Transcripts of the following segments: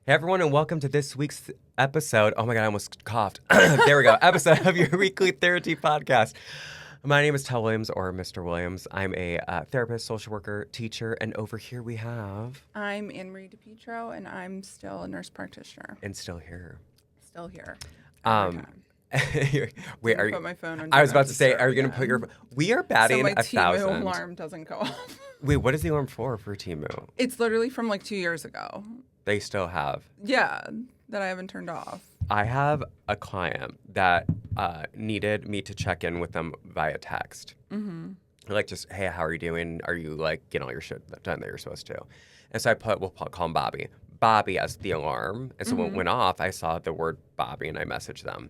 Hey everyone, and welcome to this week's episode. Oh my god, I almost coughed. There we go. Episode of your weekly therapy podcast. My name is Tell Williams, or Mr. Williams. I'm a therapist, social worker, teacher, and over here we have... I'm Anne-Marie DiPietro, and I'm still a nurse practitioner. And still here. Still here. Every time. Wait, are you... Put my phone on I was Do Not about to say, are you going to Disturb put your... We are batting so my 1,000. Timu alarm doesn't go off. Wait, what is the alarm for Timu? It's literally from like 2 years ago. They still have. Yeah, that I haven't turned off. I have a client that needed me to check in with them via text. Mm-hmm. Like, just, hey, how are you doing? Are you, like, getting all your shit done that you're supposed to? And so we'll call him Bobby. Bobby as the alarm. And so when it went off, I saw the word Bobby and I messaged them.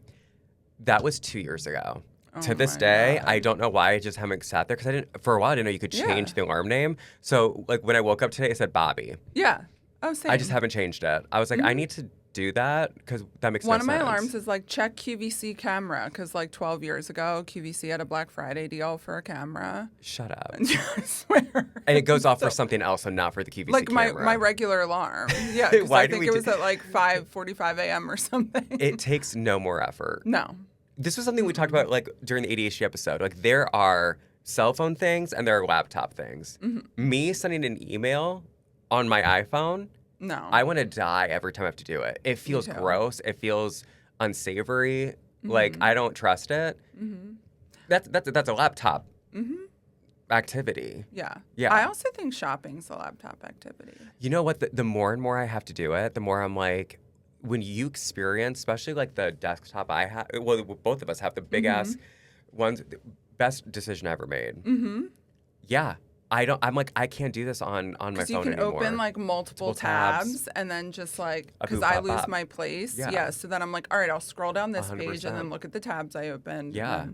That was 2 years ago. To this day, God. I don't know why I just haven't sat there because for a while I didn't know you could change the alarm name. So, like, when I woke up today, it said Bobby. Yeah. Oh, same. I just haven't changed it. I was like, I need to do that because that makes One no of my sense. alarms is like, check QVC camera, because like 12 years ago, QVC had a Black Friday deal for a camera. Shut up. I swear. And it goes off for something else and not for the QVC like camera. my regular alarm. Yeah, because Why I do think we it do- was at like 5:45 a.m. or something. It takes no more effort. No. This was something we talked about like during the ADHD episode. Like, there are cell phone things and there are laptop things. Mm-hmm. Me sending an email on my iPhone, No. I want to die every time I have to do it. It feels too. gross. It feels unsavory. Like, I don't trust it. Mm-hmm. That's a laptop Mm-hmm. activity. Yeah. Yeah. I also think shopping's a laptop activity. You know what? The more and more I have to do it, the more I'm like, when you experience, especially like the desktop I have, well, both of us have the big ass ones, best decision I ever made. Mm-hmm. Yeah. I'm like, I can't do this on my phone Because you can anymore. open like multiple tabs and then just like, A because boop, I bop, lose bop. my place. Yeah. Yeah. So then I'm like, all right, I'll scroll down this page 100%. and then look at the tabs I opened. Yeah.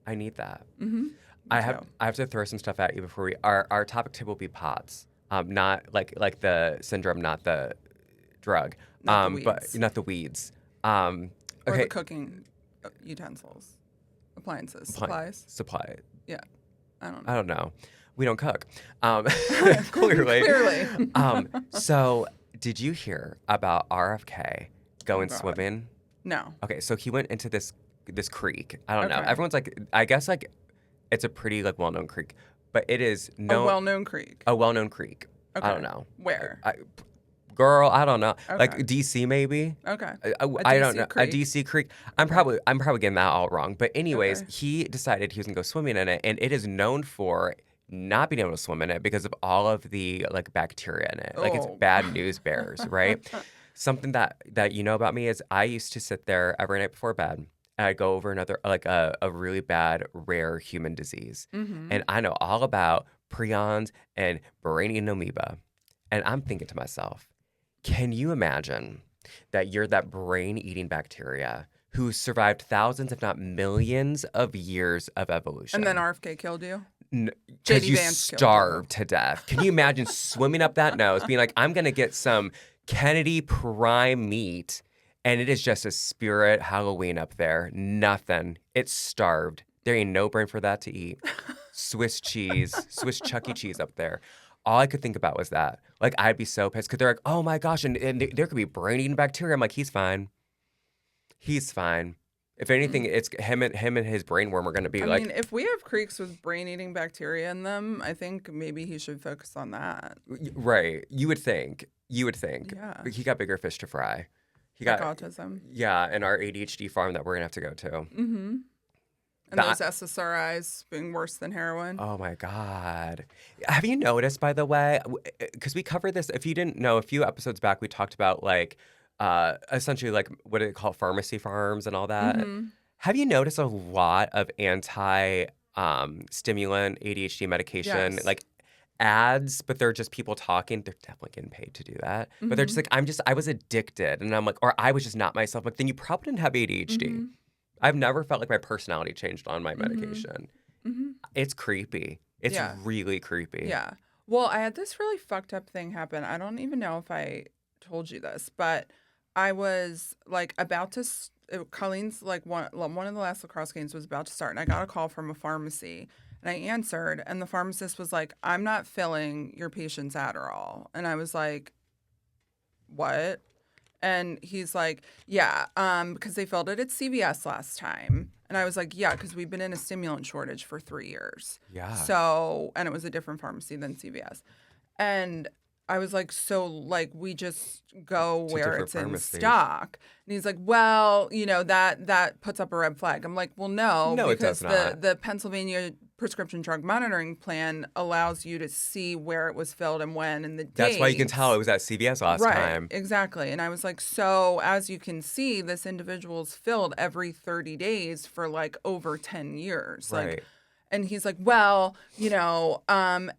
I need that. Mm-hmm. I have to throw some stuff at you before our topic table will be POTS. Not like the syndrome, not the drug. Not the But weeds. not the weeds. Or Okay. the cooking utensils, appliances, supplies. Supply. Yeah. I don't know. I don't know. We don't cook. Clearly. Clearly. So did you hear about RFK going God. swimming? No. Okay, so he went into this creek. I don't know. Okay. Everyone's like, I guess like it's a pretty like well-known creek, but it is A well-known creek. a well-known creek. Okay. I don't know. Where? Girl, I don't know. Like Okay. DC maybe. Okay. I don't DC know. creek? A DC creek. I'm probably getting that all wrong. But anyways, Okay. he decided he was gonna go swimming in it, and it is known for not being able to swim in it because of all of the like bacteria in it. Like, it's Oh. bad news bears, right? Something that you know about me is I used to sit there every night before bed and I'd go over another like a really bad rare human disease. Mm-hmm. And I know all about prions and brain amoeba. And I'm thinking to myself, can you imagine that you're that brain-eating bacteria who survived thousands, if not millions, of years of evolution? And then RFK killed you? Because J.D. you Vance killed starved to death. Can you imagine swimming up that nose, being like, I'm going to get some Kennedy prime meat, and it is just a spirit Halloween up there. Nothing. It's starved. There ain't no brain for that to eat. Swiss cheese, Swiss Chuck E. Cheese up there. All I could think about was that. Like, I'd be so pissed because they're like, oh my gosh, and there could be brain-eating bacteria. I'm like, he's fine. He's fine. If anything, it's him and his brainworm are going to be I like, mean, if we have creeks with brain-eating bacteria in them, I think maybe he should focus on that. right. You would think. Yeah. But he got bigger fish to fry. He Like got autism. Yeah, and our ADHD farm that we're gonna have to go to. Mm-hmm. And That- those SSRIs being worse than heroin. Oh my God. Have you noticed, by the way, because we covered this, if you didn't know, a few episodes back, we talked about like essentially like what do they call pharmacy farms and all that. Mm-hmm. Have you noticed a lot of stimulant ADHD medication, Yes. like ads, but they're just people talking. They're definitely getting paid to do that. But they're just like, I was addicted. And I'm like, or I was just not myself. Like, then you probably didn't have ADHD. Mm-hmm. I've never felt like my personality changed on my medication. Mm-hmm. It's creepy. It's Yeah. really creepy. Yeah. Well, I had this really fucked up thing happen. I don't even know if I told you this, but I was like about to. Colleen's like one of the last lacrosse games was about to start, and I got a call from a pharmacy, and I answered, and the pharmacist was like, "I'm not filling your patient's Adderall," and I was like, "What?" And he's like, yeah, because they filled it at CVS last time. And I was like, yeah, because we've been in a stimulant shortage for 3 years. Yeah. So, and it was a different pharmacy than CVS. And I was like, so like we just go To where different it's in pharmacies. stock. And he's like, well, that puts up a red flag. I'm like, well, no, No, it because does not. the Pennsylvania Prescription Drug Monitoring Plan allows you to see where it was filled and when and the dates. That's why you can tell it was at CVS last Right, time. exactly. And I was like, so as you can see, this individual's filled every 30 days for like over 10 years. Right. Like, and he's like, well,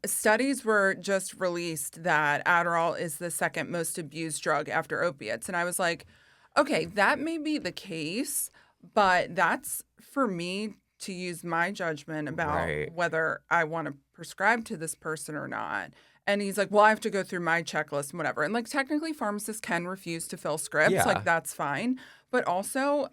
studies were just released that Adderall is the second most abused drug after opiates. And I was like, okay, that may be the case, but that's for me to use my judgment about Right. whether I want to prescribe to this person or not. And he's like, well, I have to go through my checklist and whatever. And like, technically, pharmacists can refuse to fill scripts. Yeah. Like, that's fine. But also,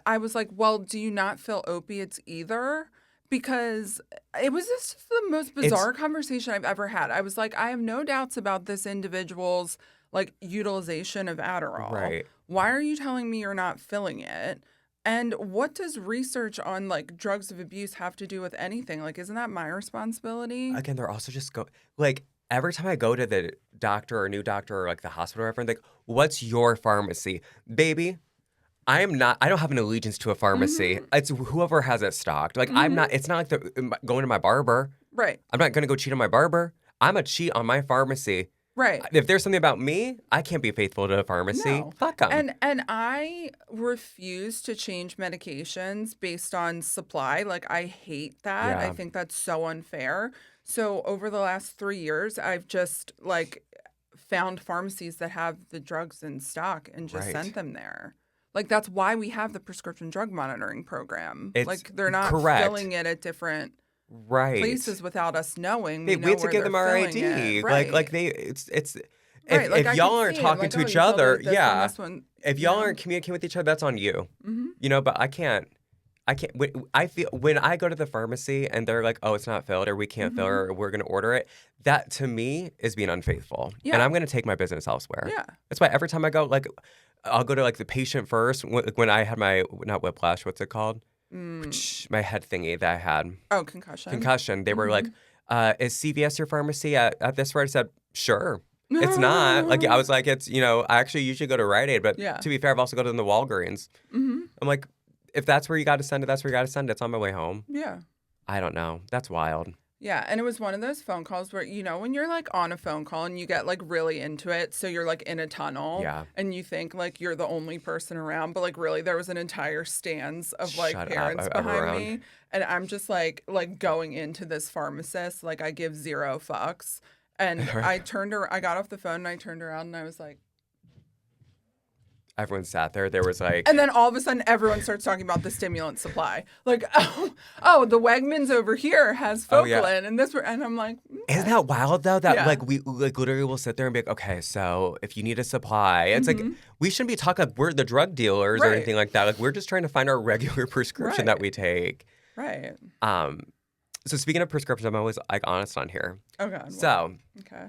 I was like, well, do you not fill opiates either? Because it was just the most bizarre conversation I've ever had. I was like, I have no doubts about this individual's like utilization of Adderall. Right. Why are you telling me you're not filling it? And what does research on like drugs of abuse have to do with anything? Like, isn't that my responsibility? Again, they're also just like every time I go to the doctor or new doctor or like the hospital or whatever, like, what's your pharmacy? Baby, I don't have an allegiance to a pharmacy. Mm-hmm. It's whoever has it stocked. Like, it's not like going to my barber. Right. I'm not going to go cheat on my barber. I'm going to cheat on my pharmacy. Right. If there's something about me, I can't be faithful to a pharmacy. No. Fuck them. And I refuse to change medications based on supply. Like, I hate that. Yeah. I think that's so unfair. So over the last 3 years, I've just like found pharmacies that have the drugs in stock and just Right. sent them there. Like, that's why we have the prescription drug monitoring program. It's like, they're not correct. filling it at different Right. places without us knowing. They We know wait to where give they're them our filling ID. it. Right. Like they it's Right, like, I if y'all can aren't see it, talking like, to oh, each you filled other, it, this one, yeah. this one, If y'all aren't communicating with each other, that's on you. Mm-hmm. You know, but I can't. I feel when I go to the pharmacy and they're like, "Oh, it's not filled," or "We can't fill," Mm-hmm. or "We're going to order it." That to me is being unfaithful, and Yeah. I'm going to take my business elsewhere. Yeah. That's why every time I go, like, I'll go to like the patient first. When I had my not whiplash, what's it called? My head thingy that I had. Oh, concussion. Concussion. They were like, Mm-hmm. "Is CVS your pharmacy at this rate?" I said, "Sure." It's not. Like, I was like, it's, I actually usually go to Rite Aid, but Yeah. to be fair, I've also go to the Walgreens. Mm-hmm. I'm like, if that's where you got to send it, that's where you got to send it. It's on my way home. Yeah. I don't know. That's wild. Yeah. And it was one of those phone calls where, when you're like on a phone call and you get like really into it. So you're like in a tunnel. Yeah. And you think like you're the only person around. But like really, there was an entire stands of like Shut up, parents I'm behind around. me. And I'm just like going into this pharmacist. Like I give 0 fucks. And I got off the phone and I turned around and I was like, Everyone sat there. There was like, and then all of a sudden everyone starts talking about the stimulant supply. Like, oh, the Wegmans over here has Oh, yeah. Focalin and and I'm like, isn't that wild though? That Yeah. like we like literally will sit there and be like, okay, so if you need a supply, it's like we shouldn't be talking like we're the drug dealers or Right. anything like that. Like we're just trying to find our regular prescription Right. that we take. right. So speaking of prescriptions, I'm always like honest on here. Oh God. So, okay.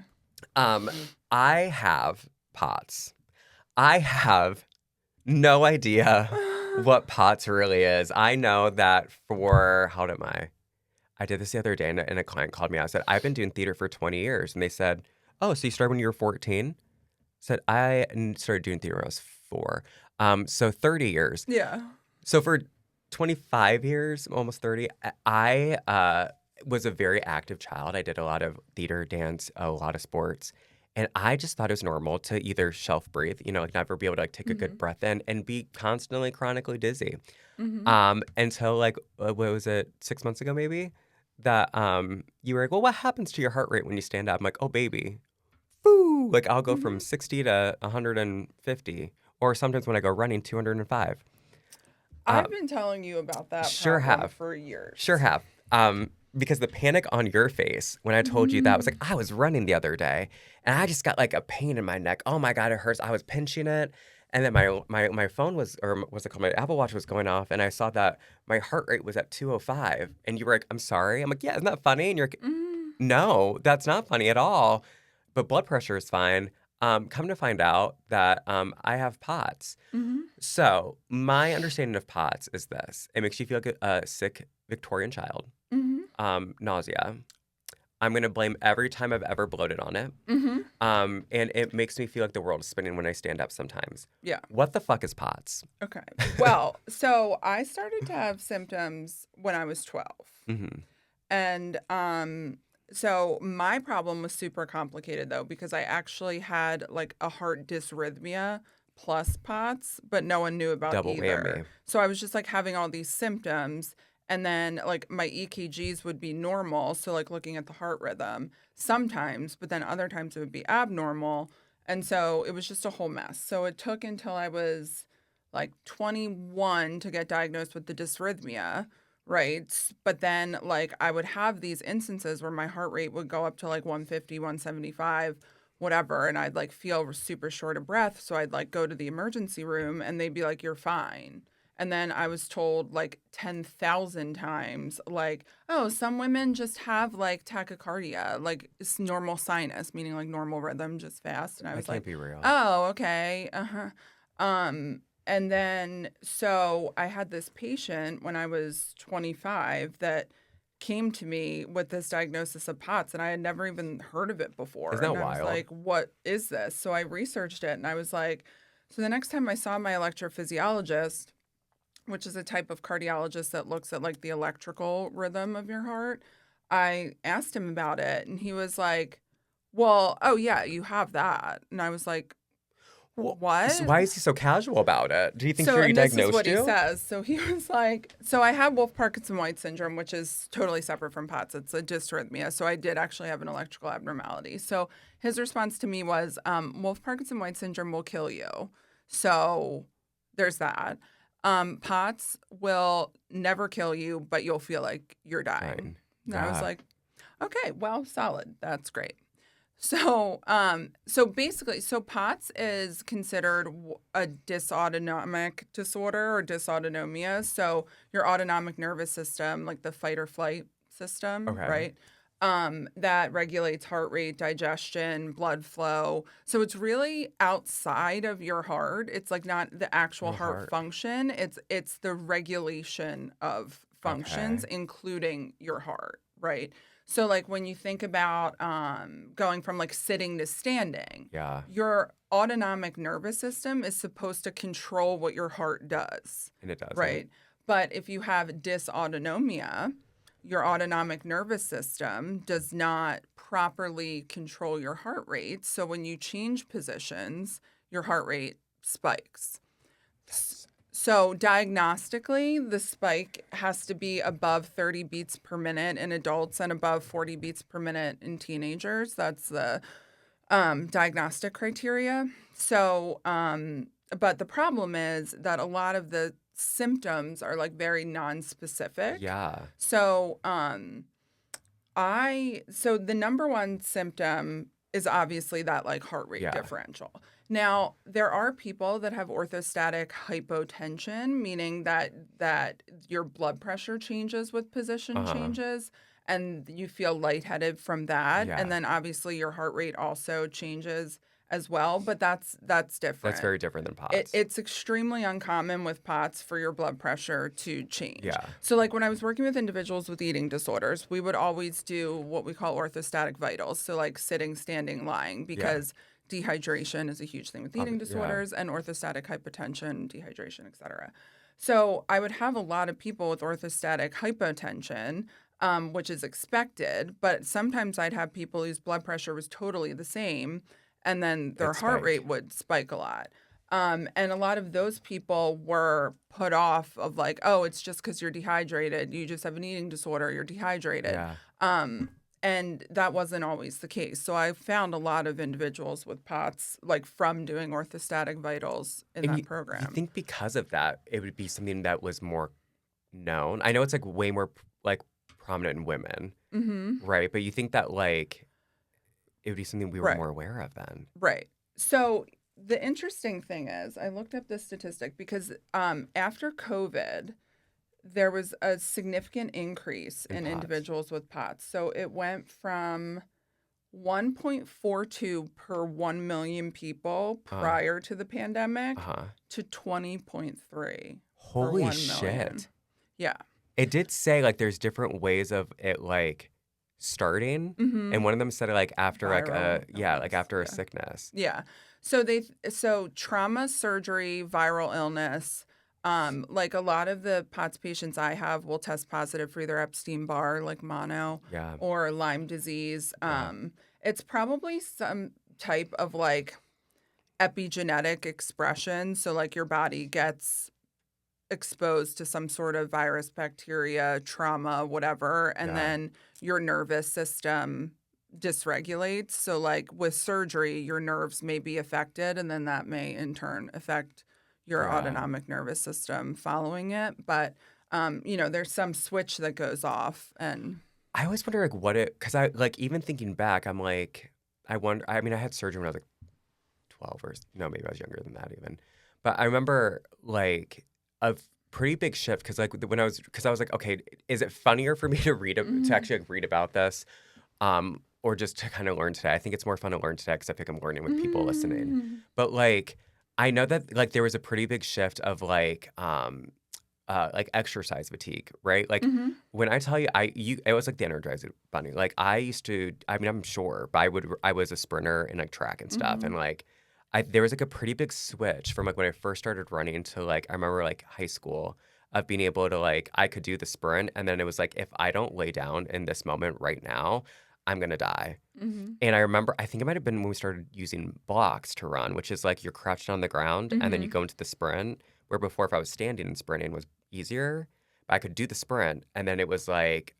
I have POTS. I have no idea what POTS really is. I know that I did this the other day and a client called me out and said, I've been doing theater for 20 years. And they said, oh, so you started when you were 14? I said, I started doing theater when I was 4. So 30 years. Yeah. So for 25 years, almost 30, I was a very active child. I did a lot of theater, dance, a lot of sports. And I just thought it was normal to either shelf breathe, like never be able to like take a good breath in and be constantly chronically dizzy. Until like, what was it, 6 months ago maybe? That you were like, well, what happens to your heart rate when you stand up? I'm like, oh, baby. Woo! Like I'll go from 60 to 150. Or sometimes when I go running, 205. I've been telling you about that Sure problem have. for years. Sure have. Because the panic on your face when I told you that was like, I was running the other day and I just got like a pain in my neck. Oh my God, it hurts. I was pinching it. And then my phone was, or what's it called? My Apple Watch was going off and I saw that my heart rate was at 205. And you were like, I'm sorry. I'm like, yeah, isn't that funny? And you're like, no, that's not funny at all. But blood pressure is fine. Come to find out that I have POTS. Mm-hmm. So my understanding of POTS is this: it makes you feel like a sick Victorian child. Mm-hmm. Nausea. I'm gonna blame every time I've ever bloated on it. Mm-hmm. And it makes me feel like the world is spinning when I stand up sometimes. Yeah. What the fuck is POTS? Okay. Well, so I started to have symptoms when I was 12. Mm-hmm. And so my problem was super complicated though, because I actually had like a heart dysrhythmia plus POTS, but no one knew about Double either. whammy. So I was just like having all these symptoms. And then like my EKGs would be normal. So like looking at the heart rhythm sometimes, but then other times it would be abnormal. And so it was just a whole mess. So it took until I was like 21 to get diagnosed with the dysrhythmia, right? But then, like, I would have these instances where my heart rate would go up to like 150, 175, whatever. And I'd like feel super short of breath. So I'd like go to the emergency room and they'd be like, you're fine. And then I was told like 10,000 times, like, oh, some women just have like tachycardia, like it's normal sinus, meaning like normal rhythm, just fast. And I That was can't like, be real. oh, okay. Uh-huh. And then so I had this patient when I was 25 that came to me with this diagnosis of POTS, and I had never even heard of it before. Isn't that And I was wild? like, what is this? So I researched it and I was like, so the next time I saw my electrophysiologist, which is a type of cardiologist that looks at like the electrical rhythm of your heart, I asked him about it and he was like, well, oh yeah, you have that. And I was like, Well, so what? why is he so casual about it? Do you think he So, already and this is diagnosed what he you? says. So he was like, so I have Wolff Parkinson White syndrome, which is totally separate from POTS. It's a dysrhythmia. So I did actually have an electrical abnormality. So his response to me was, Wolff Parkinson White syndrome will kill you. So there's that. POTS will never kill you, but you'll feel like you're dying. Fine. And I was Yeah. like, okay, well, solid. That's great. So basically, so POTS is considered a dysautonomic disorder or dysautonomia. So your autonomic nervous system, like the fight or flight system, Okay. right? That regulates heart rate, digestion, blood flow. So it's really outside of your heart. It's like not the actual Your heart heart. function. It's the regulation of functions, Okay. including your heart, right? So like when you think about going from like sitting to standing, Yeah. your autonomic nervous system is supposed to control what your heart does, And it doesn't. right? But if you have dysautonomia, your autonomic nervous system does not properly control your heart rate. So when you change positions, your heart rate spikes. That's So diagnostically, the spike has to be above 30 beats per minute in adults and above 40 beats per minute in teenagers. That's the diagnostic criteria. So, but the problem is that a lot of the symptoms are like very non-specific. yeah. So, so the number one symptom is obviously that like heart rate Yeah. differential. Now, there are people that have orthostatic hypotension, meaning that your blood pressure changes with position Uh-huh. changes and you feel lightheaded from that. Yeah. And then obviously your heart rate also changes as well, but that's That's different. very different than POTS. It's extremely uncommon with POTS for your blood pressure to change. Yeah. So, like when I was working with individuals with eating disorders, we would always do what we call orthostatic vitals. So, like sitting, standing, lying, because dehydration is a huge thing with eating Yeah. disorders and orthostatic hypotension, dehydration, et cetera. So, I would have a lot of people with orthostatic hypotension, which is expected, but sometimes I'd have people whose blood pressure was totally the same and then their It heart rate spike. would spike a lot. And a lot of those people were put off of like, oh, it's just because you're dehydrated. You just have an eating disorder. You're dehydrated. Yeah. And that wasn't always the case. So I found a lot of individuals with POTS like from doing orthostatic vitals in And that you program. think because of that, it would be something that was more known? I know it's like way more like prominent in women, Mm-hmm. right? But you think that like it would be something we were Right. more aware of then. Right. So the interesting thing is, I looked up this statistic because after COVID, there was a significant increase In in POTS. individuals with POTS. So it went from 1.42 per 1 million people prior to the pandemic to 20.3 per Holy 1 million. shit. Yeah. It did say like there's different ways of it like starting, and one of them said like after like Viral like illness, after a yeah. sickness. Yeah. So trauma, surgery, viral illness. Like a lot of the POTS patients I have will test positive for either Epstein-Barr, like mono, Yeah. or Lyme disease. Yeah. It's probably some type of like epigenetic expression. So like your body gets exposed to some sort of virus, bacteria, trauma, whatever, and Yeah. then your nervous system dysregulates. So, like with surgery, your nerves may be affected, and then that may in turn affect your Yeah. autonomic nervous system following it. But, there's some switch that goes off. And I always wonder like what it, because I like even thinking back, I'm like, I wonder. I mean, I had surgery when I was like 12 or no, maybe I was younger than that even. But I remember like a pretty big shift because like when because I was like, okay, is it funnier for me to to actually like, read about this, or just to kind of learn today? I think it's more fun to learn today because I think I'm learning with people listening. But like, I know that like there was a pretty big shift of like exercise fatigue, right? Like when I tell you, it was like the Energizer Bunny. Like I used to, I mean, I'm sure, but I was a sprinter in like track and stuff, and like there was like a pretty big switch from like when I first started running to like I remember like high school of being able to like I could do the sprint, and then it was like if I don't lay down in this moment right now, I'm gonna die. And I remember, I think it might have been when we started using blocks to run, which is like you're crouched on the ground and then you go into the sprint. Where before, if I was standing and sprinting was easier, but I could do the sprint and then it was like,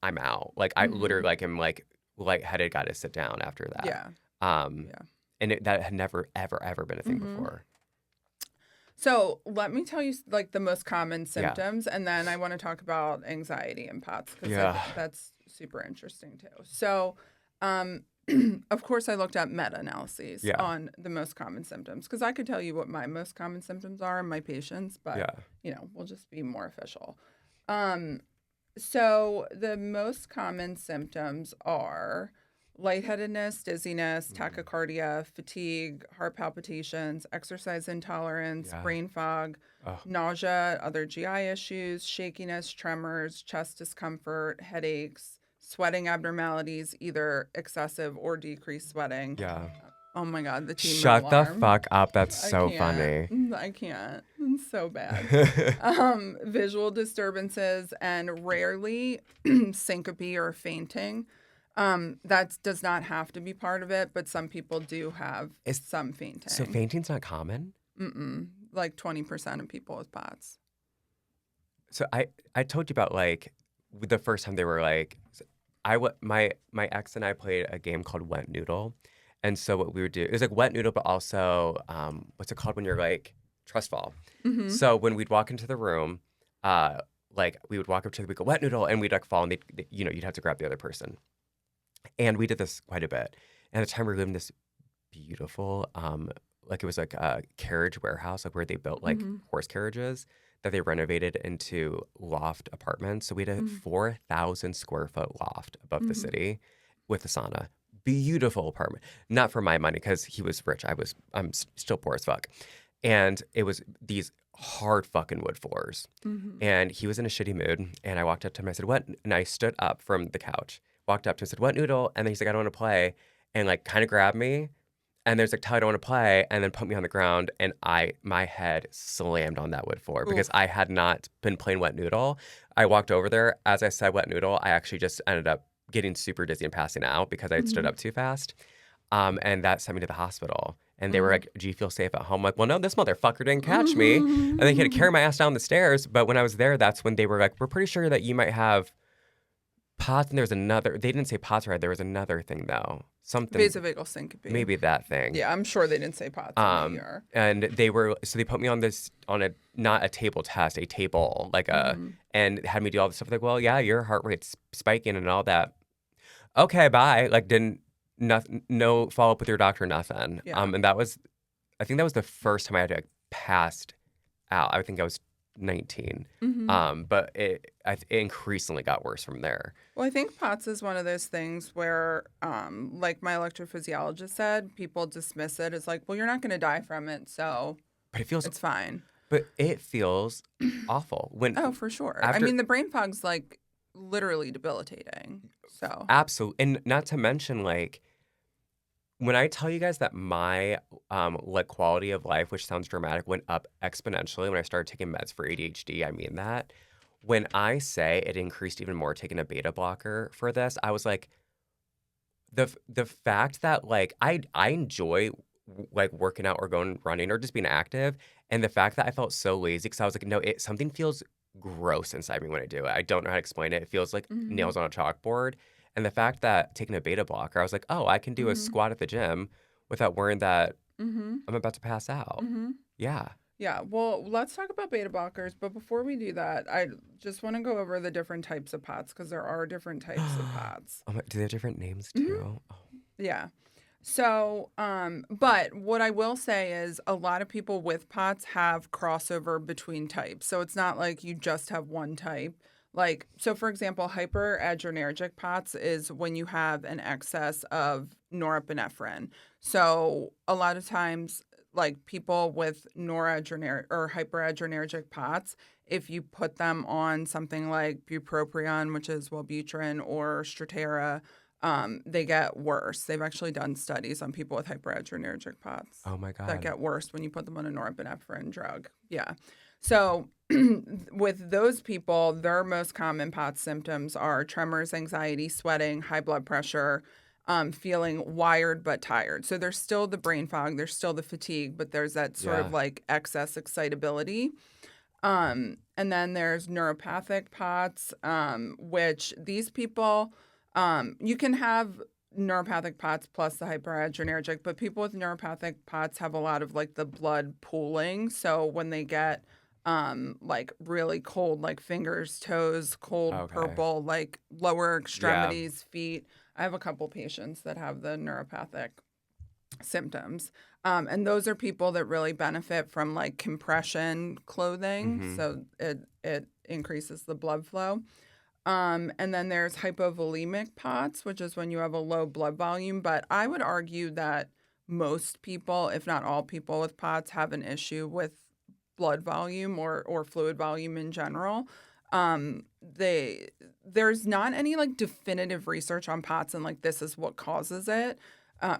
I'm out. Like I literally like am like lightheaded, got to sit down after that. yeah. Um, Yeah. and that had never, ever, ever been a thing before. So let me tell you like the most common Yeah. symptoms, and then I want to talk about anxiety and POTS because Yeah. that's super interesting too. So, of course, I looked at meta-analyses Yeah. on the most common symptoms because I could tell you what my most common symptoms are in my patients, but we'll just be more official. So the most common symptoms are lightheadedness, dizziness, tachycardia, fatigue, heart palpitations, exercise intolerance, brain fog, nausea, other GI issues, shakiness, tremors, chest discomfort, headaches, sweating abnormalities, either excessive or decreased sweating. Yeah. Oh my God, the team Shut the alarm. fuck up. That's I so can't. funny. I can't. It's so bad. Visual disturbances and rarely syncope or fainting. That does not have to be part of it, but some people do have some fainting. So fainting's not common? Like 20% of people with POTS. So I told you about like the first time they were like, my ex and I played a game called Wet Noodle. And so what we would do, it was like wet noodle, but also, what's it called when you're like trust fall? So when we'd walk into the room, like we would walk up to we'd go wet noodle, and we'd like fall, and you'd have to grab the other person. And we did this quite a bit. And at the time we were living in this beautiful, like it was like a carriage warehouse, like where they built like horse carriages that they renovated into loft apartments. So we had a 4,000 square foot loft above the city with a sauna. Beautiful apartment. Not for my money because he was rich. I'm still poor as fuck. And it was these hard fucking wood floors. And he was in a shitty mood. And I walked up to him and I said, "What?" And I stood up from the couch, walked up to him and said, "What noodle?" And then he's like, "I don't want to play." And like kind of grabbed me. And there's like, "Tell, I don't want to play." And then put me on the ground. And my head slammed on that wood floor because I had not been playing wet noodle. I walked over there. As I said wet noodle, I actually just ended up getting super dizzy and passing out because I had stood up too fast. And that sent me to the hospital. And they were like, "Do you feel safe at home?" I'm like, "Well, no, this motherfucker didn't catch me." And they had to carry my ass down the stairs. But when I was there, that's when they were like, "We're pretty sure that you might have POTS." And there was another, they didn't say POTS right. There was another thing though. Something. Vasovagal syncope. Maybe that thing. Yeah, I'm sure they didn't say POTS in the ER. And so they put me on not a table test, a table, like and had me do all this stuff. Like, "Well, yeah, your heart rate's spiking and all that." Okay, bye. Like, no follow up with your doctor, nothing. Yeah. And I think that was the first time I had like passed out. I think I was 19. Mm-hmm. But it increasingly got worse from there. Well, I think POTS is one of those things where, like my electrophysiologist said, people dismiss it as like, well, you're not going to die from it, so But it feels, it's fine. but it feels awful when Oh, for sure. I after mean, the brain fog's like literally debilitating. So, absolute, and not to mention like when I tell you guys that my like quality of life, which sounds dramatic, went up exponentially when I started taking meds for ADHD. I mean that. When I say it increased even more taking a beta blocker for this, I was like, the fact that like I enjoy like working out or going running or just being active, and the fact that I felt so lazy because I was like, no, it something feels gross inside me when I do it. I don't know how to explain it. It feels like mm-hmm. nails on a chalkboard. And the fact that taking a beta blocker, I was like, oh, I can do a Mm-hmm. squat at the gym without worrying that Mm-hmm. I'm about to pass out. Mm-hmm. Yeah. Yeah, well, let's talk about beta blockers. But before we do that, I just want to go over the different types of POTS because there are different types of POTS. Do they have different names Mm-hmm. too? Oh. Yeah. So, but what I will say is a lot of people with POTS have crossover between types. So it's not like you just have one type. Like, so for example, hyperadrenergic POTS is when you have an excess of norepinephrine. So a lot of times, like people with noradrenergic or hyperadrenergic POTS, if you put them on something like bupropion, which is Wellbutrin, or Strattera, they get worse. They've actually done studies on people with hyperadrenergic POTS Oh my that God. get worse when you put them on a norepinephrine drug. Yeah. So with those people, their most common POTS symptoms are tremors, anxiety, sweating, high blood pressure, feeling wired but tired. So there's still the brain fog, there's still the fatigue, but there's that sort of Yeah. like excess excitability. And then there's neuropathic POTS, which these people, you can have neuropathic POTS plus the hyperadrenergic, but people with neuropathic POTS have a lot of like the blood pooling. So when they get like really cold, like fingers, toes, cold, Okay. purple, like lower Yeah. extremities, feet. I have a couple patients that have the neuropathic symptoms. And those are people that really benefit from like compression clothing. Mm-hmm. So it increases the blood flow. And then there's hypovolemic POTS, which is when you have a low blood volume. But I would argue that most people, if not all people with POTS, have an issue with blood volume or fluid volume in general. There's not any like definitive research on POTS and like this is what causes it,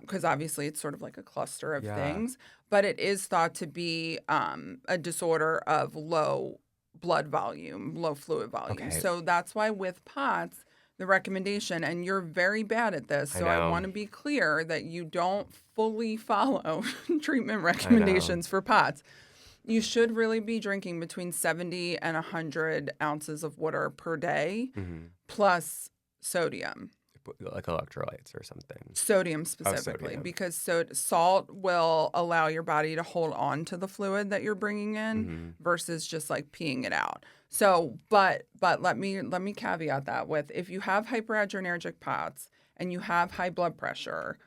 because obviously it's sort of like a cluster of Yeah. things. But it is thought to be a disorder of low blood volume, low fluid volume. Okay. So that's why with POTS, the recommendation, and you're very bad at this, I so I know. want to be clear that you don't fully follow treatment I know. recommendations for POTS. You should really be drinking between 70 and 100 ounces of water per day, Mm-hmm. plus sodium. Like electrolytes or something. Sodium specifically, sodium. because salt will allow your body to hold on to the fluid that you're bringing in Mm-hmm. versus just like peeing it out. So, but let me caveat that with if you have hyperadrenergic POTS and you have high blood pressure,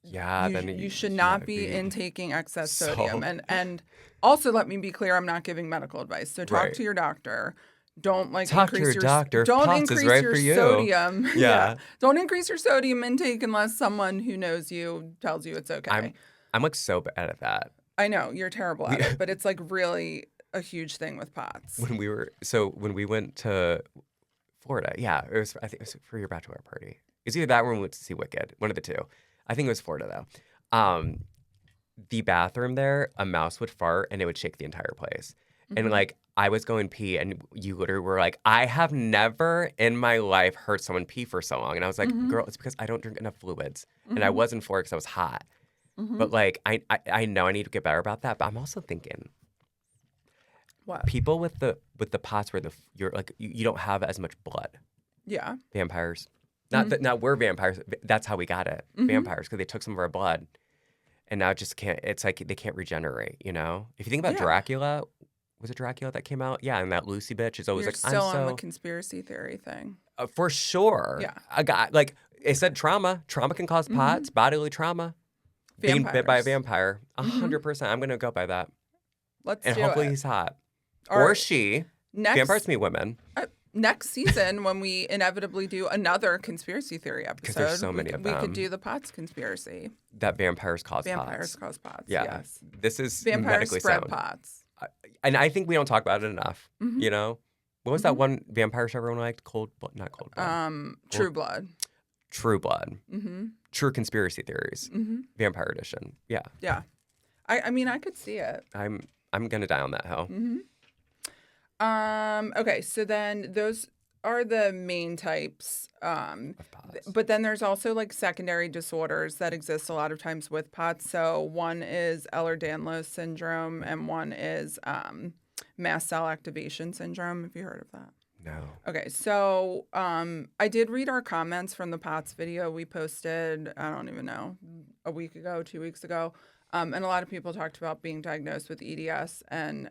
Yeah, then you should yeah, not it'd be be intaking excess so sodium. And also let me be clear, I'm not giving medical advice. So talk right. to your doctor. Don't like Talk to increase your your doctor. If don't POTS is increase right your for you. sodium. Yeah. Don't increase your sodium intake unless someone who knows you tells you it's okay. I'm like so bad at that. I know you're terrible at it, but it's like really a huge thing with POTS. When we went to Florida, yeah, I think it was for your bachelor party. It's either that or we went to see Wicked, one of the two. I think it was Florida though. The bathroom there, a mouse would fart and it would shake the entire place. And Mhm. like I was going pee and you literally were like, I have never in my life heard someone pee for so long. And I was like, Mhm. girl, it's because I don't drink enough fluids. And I Mhm. was in Florida because I was hot. Mhm. But like I know I need to get better about that. But I'm also thinking What? people with the POTS where you're like you don't have as much blood. Yeah. Vampires. Mhm. Not we're vampires. That's how we got it. Mhm. Vampires because they took some of our blood. And now it just can't. It's like they can't regenerate. You know. If you think about Yeah. Dracula, was it Dracula that came out? Yeah, and that Lucy bitch is always You're like, still I'm on the so conspiracy theory thing. for sure. Yeah. A guy like it said trauma. Trauma can cause POTS, bodily trauma. Being bit by a Vampires. vampire, Mhm. 100%. I'm gonna go by that, Let's and do hopefully it. he's hot. Or she. Vampires next meet women. next season when we inevitably do another conspiracy theory Because episode, there's so many of we could them. do the POTS conspiracy. That vampires cause Vampires POTS. cause POTS. Yeah. Yes. This is Vampires medically spread sound. POTS. And I think we don't talk about it enough. Mhm. You know? What was that one vampire show everyone liked? Not Cold Blood. True Blood. True Blood. Mm-hmm. True Conspiracy Theories. Mm-hmm. Vampire Edition. Yeah. Yeah. I mean, I could see it. I'm gonna die on that hill. Mm-hmm. Okay, so then those are the main types. Of POTS. But then there's also like secondary disorders that exist a lot of times with POTS. So one is Ehlers-Danlos syndrome, and one is mast cell activation syndrome. Have you heard of that? No. Okay, so I did read our comments from the POTS video we posted, I don't even know, a week ago, 2 weeks ago. And a lot of people talked about being diagnosed with EDS and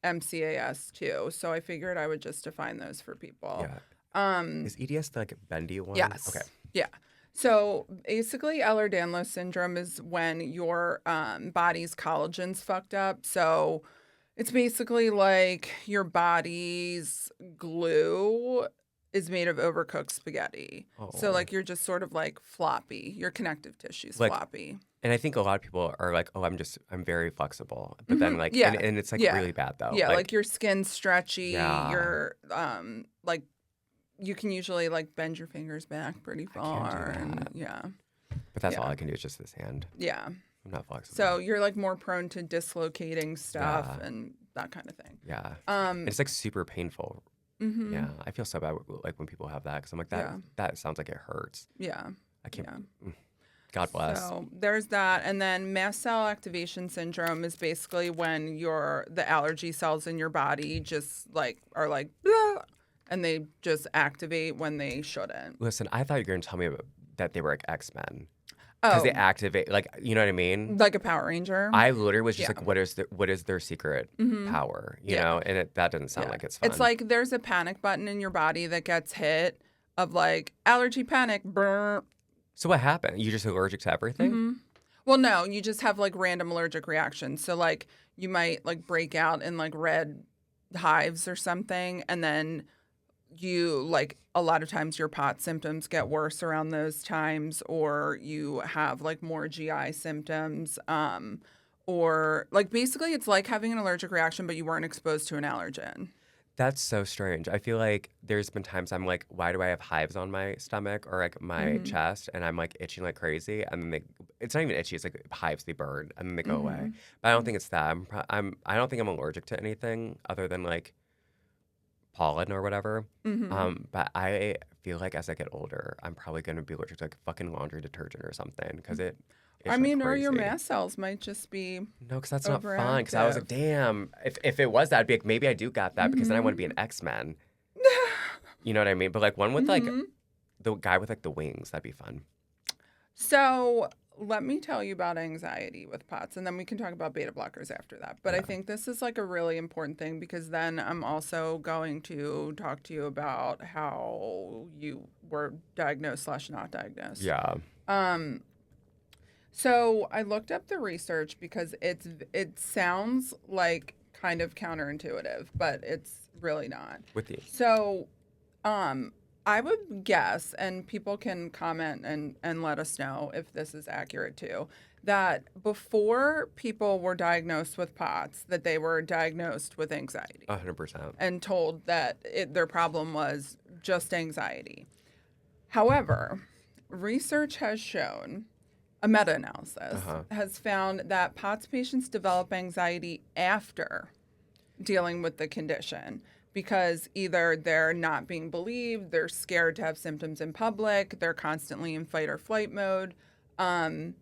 MCAS too. So I figured I would just define those for people. Yeah. Is EDS the like bendy one? Yes. Okay. Yeah. So basically, Ehlers-Danlos syndrome is when your body's collagen's fucked up. So it's basically like your body's glue is made of overcooked spaghetti. So like you're just sort of like floppy. Your connective tissue's Like, floppy. And I think a lot of people are like, oh, I'm very flexible. But then like, Yeah. and it's like Yeah. really bad though. Yeah, like your skin's stretchy. Yeah. You're like you can usually like bend your fingers back pretty far. do And that. yeah. But that's yeah. all I can do is just this hand. Yeah. I'm not flexible. So you're like more prone to dislocating stuff Yeah. and that kind of thing. Yeah. And it's like super painful. Mhm. Yeah. I feel so bad like when people have that because I'm like, that sounds like it hurts. Yeah. I can't. Yeah. God bless. So there's that. And then mast cell activation syndrome is basically when the allergy cells in your body just like are like, "Blah," and they just activate when they shouldn't. Listen, I thought you were going to tell me that they were like X-Men. Oh, Because they activate, like, you know what I mean? like a Power Ranger. I literally was just Yeah. like, what is their secret power? You Yeah. know? And that doesn't sound like it's fun. It's like there's a panic button in your body that gets hit of like allergy panic. Brr. So what happened? You just allergic to everything? Well, no, you just have like random allergic reactions. So like you might like break out in like red hives or something, and then you like a lot of times your POTS symptoms get worse around those times, or you have like more GI symptoms, or like basically it's like having an allergic reaction, but you weren't exposed to an allergen. That's so strange. I feel like there's been times I'm like, why do I have hives on my stomach or like my chest? And I'm like itching like crazy. And then it's not even itchy. It's like hives, they burn and then they go away. But I don't think it's that. I don't think I'm allergic to anything other than like pollen or whatever. But I feel like as I get older, I'm probably going to be allergic to like fucking laundry detergent or something because it. I mean, or your crazy. mast cells might just be. No, because that's not fun. Because I was like, damn, if it was that, I'd be like, maybe I do got that because then I want to be an X-Men. You know what I mean? But like one with like the guy with like the wings, that'd be fun. So let me tell you about anxiety with POTS, and then we can talk about beta blockers after that. But I think this is like a really important thing because then I'm also going to talk to you about how you were diagnosed / not diagnosed. Yeah. So I looked up the research because it sounds like kind of counterintuitive, but it's really not. With you. So I would guess, and people can comment and let us know if this is accurate too, that before people were diagnosed with POTS, that they were diagnosed with anxiety 100%. and told that their problem was just anxiety. However, research has shown, a meta-analysis has found that POTS patients develop anxiety after dealing with the condition because either they're not being believed, they're scared to have symptoms in public, they're constantly in fight or flight mode. And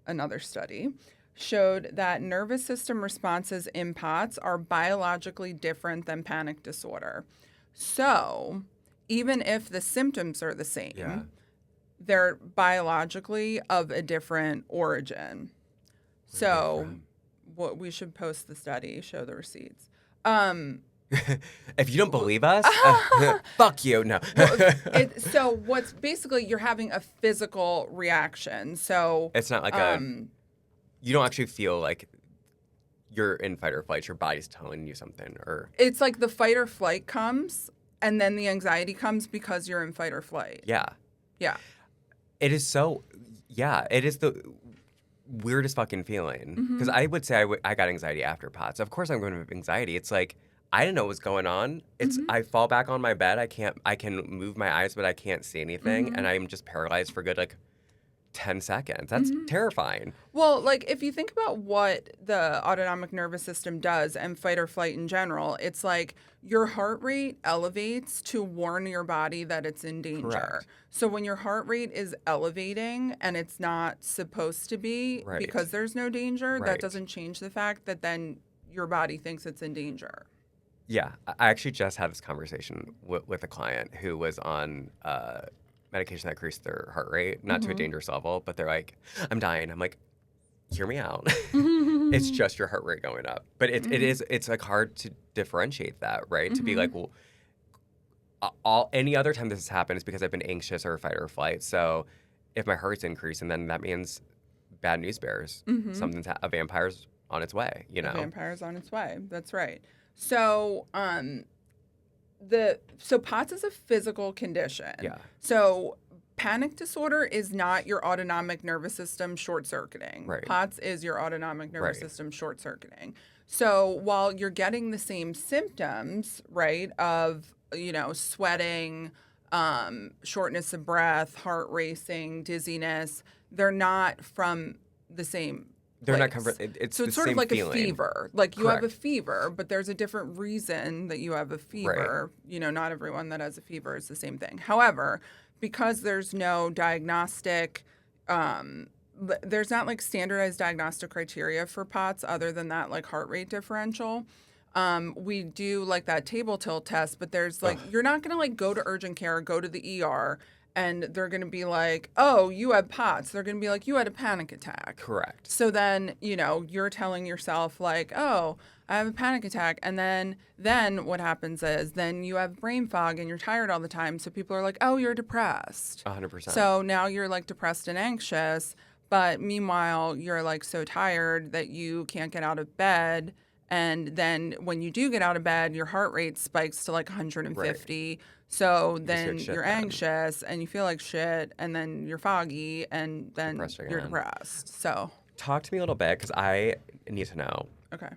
another study showed that nervous system responses in POTS are biologically different than panic disorder. So even if the symptoms are the same, they're biologically of a different origin. So what we should post the study, show the receipts. If you don't believe us, fuck you. No. So what's basically you're having a physical reaction. So It's not like you don't actually feel like you're in fight or flight. Your body's telling you something, or It's like the fight or flight comes, and then the anxiety comes because you're in fight or flight. yeah, Yeah. it is so. Yeah, it is the weirdest fucking feeling. Because I would say I got anxiety after POTS. Of course, I'm going to have anxiety. It's like I didn't know what was going on. It's I fall back on my bed. I can move my eyes, but I can't see anything, and I'm just paralyzed for good 10 seconds. That's terrifying. Well, like if you think about what the autonomic nervous system does and fight or flight in general, it's like your heart rate elevates to warn your body that it's in danger. Correct. So when your heart rate is elevating and it's not supposed to be Right. because there's no danger, Right. that doesn't change the fact that then your body thinks it's in danger. Yeah, I actually just had this conversation with a client who was on medication that increased their heart rate, not to a dangerous level, but they're like, I'm dying. I'm like, hear me out. It's just your heart rate going up. But it's like hard to differentiate that, right? To be like, well, any other time this has happened is because I've been anxious or fight or flight. So if my heart's increasing, then that means bad news bears. A vampire's on its way, you know? A vampire's on its way. That's right. So, so POTS is a physical condition. Yeah. So panic disorder is not your autonomic nervous system short-circuiting. Right. POTS is your autonomic nervous Right. system short-circuiting. So while you're getting the same symptoms, right, of, sweating, shortness of breath, heart racing, dizziness, they're not from the same They're not place. covered. It's So the it's sort same of like feeling. a fever. Like you have a Correct. fever, but there's a different reason that you have a fever. Not everyone that has a fever is the same thing. However, because there's no diagnostic, there's not like standardized diagnostic criteria for POTS other than that like heart rate differential. We do like that table tilt test, but there's like, you're not going to like go to urgent care or go to the ER and they're going to be like, oh, you had POTS. They're going to be like, you had a panic attack. Correct. So then, you're telling yourself like, oh, I have a panic attack. And then what happens is then you have brain fog and you're tired all the time. So people are like, oh, you're depressed. 100%. So now you're like depressed and anxious. But meanwhile, you're like so tired that you can't get out of bed. And then when you do get out of bed, your heart rate spikes to like 150. Right. So just then get shit you're done. anxious and you feel like shit, and then you're foggy, and then Depressed you're again. depressed. So Talk to me a little bit because I need to know okay.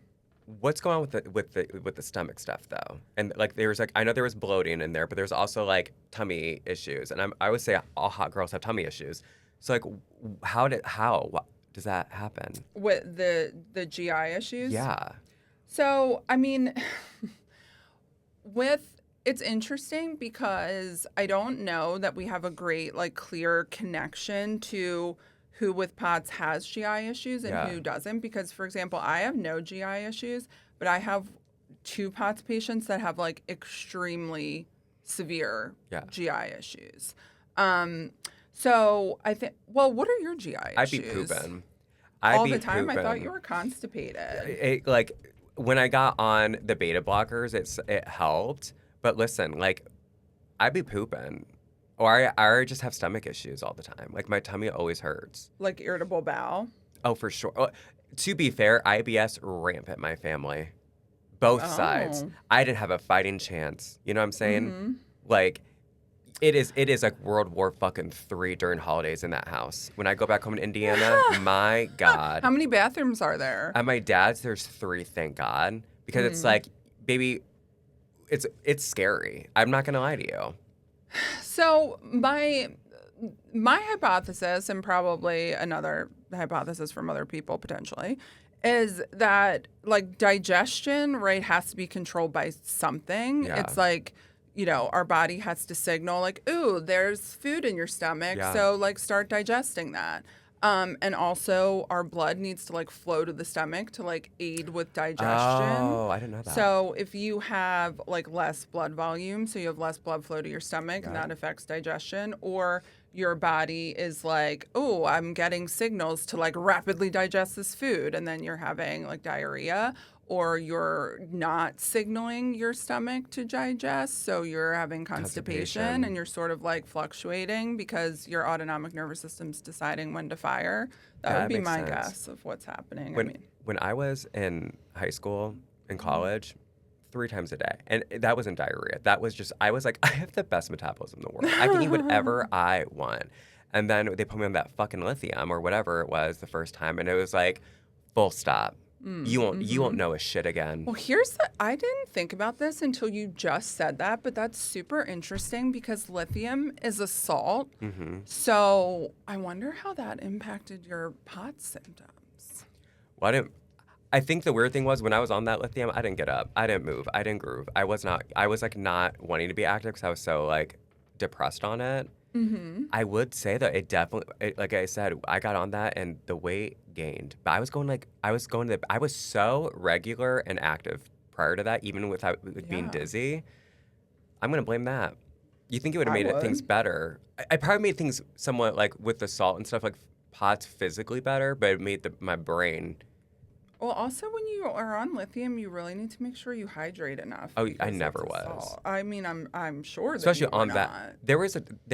what's going on with the stomach stuff though. And like there's like I know there was bloating in there, but there's also like tummy issues. And I would say all hot girls have tummy issues. So like what does that happen? With the GI issues? Yeah. So, I mean, it's interesting because I don't know that we have a great, like, clear connection to who with POTS has GI issues and Yeah. who doesn't. Because, for example, I have no GI issues, but I have 2 POTS patients that have, like, extremely severe Yeah. GI issues. So I think, well, what are your GI I'd be issues? pooping. All I'd the be time? I thought pooping. you were constipated. Like when I got on the beta blockers, it helped. But listen, like I'd be pooping, or I just have stomach issues all the time. Like my tummy always hurts. Like irritable bowel? Oh, for sure. To be fair, IBS rampant my family, both sides. Oh. I didn't have a fighting chance. You know what I'm saying? Mm-hmm. Like. It is like World War fucking III during holidays in that house. When I go back home in Indiana, my God. How many bathrooms are there? At my dad's, there's 3, thank God. Because it's like, baby, it's scary. I'm not going to lie to you. So my hypothesis, and probably another hypothesis from other people potentially, is that like digestion, right, has to be controlled by something. Yeah. It's like, our body has to signal like, ooh, there's food in your stomach. Yeah. So like start digesting that. And also our blood needs to like flow to the stomach to like aid with digestion. Oh, I didn't know that. So if you have like less blood volume, so you have less blood flow to your stomach, and that affects digestion, or your body is like, oh, I'm getting signals to like rapidly digest this food, and then you're having like diarrhea, or you're not signaling your stomach to digest, so you're having constipation and you're sort of like fluctuating because your autonomic nervous system's deciding when to fire. That would be my guess of what's happening. When I was in high school and college, 3 times a day, and that wasn't diarrhea. That was just, I was like, I have the best metabolism in the world. I can eat whatever I want. And then they put me on that fucking lithium or whatever it was the first time, and it was like, full stop. You won't know a shit again. Well, I didn't think about this until you just said that, but that's super interesting because lithium is a salt. So I wonder how that impacted your POTS symptoms. Well, I think the weird thing was when I was on that lithium, I didn't get up. I didn't move. I didn't groove. I was like not wanting to be active because I was so like depressed on it. I would say that it definitely, like I said, I got on that and the weight gained. But I was so regular and active prior to that, even without being dizzy. I'm going to blame that. You think it would have made things better. I probably made things somewhat like with the salt and stuff like POTS physically better, but it made my brain. Well, also when you are on lithium, you really need to make sure you hydrate enough. Oh, I never was. Salt. I mean, I'm sure that especially you were on not. that. There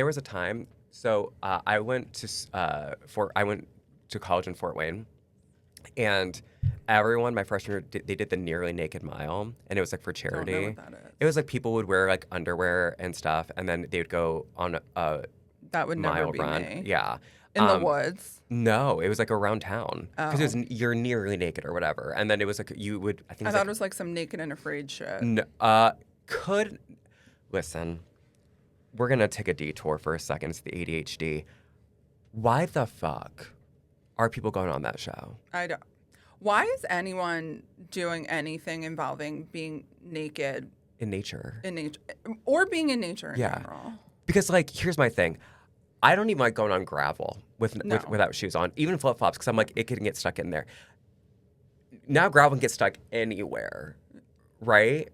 was a time. So I went to college in Fort Wayne, and everyone my freshman year they did the Nearly Naked Mile, and it was like for charity. I don't know what that is. It was like people would wear like underwear and stuff, and then they would go on a that would mile never be run. me. Yeah. In the woods? No, it was like around town because it was you're nearly naked or whatever, and then it was like you would. I thought it was like some Naked and Afraid shit. No, listen. We're gonna take a detour for a second. It's the ADHD. Why the fuck are people going on that show? I don't. Why is anyone doing anything involving being naked in nature? Or being in nature in general? Because like, here's my thing. I don't even like going on gravel without shoes on, even flip flops, because I'm like it can get stuck in there. Now gravel can get stuck anywhere, right?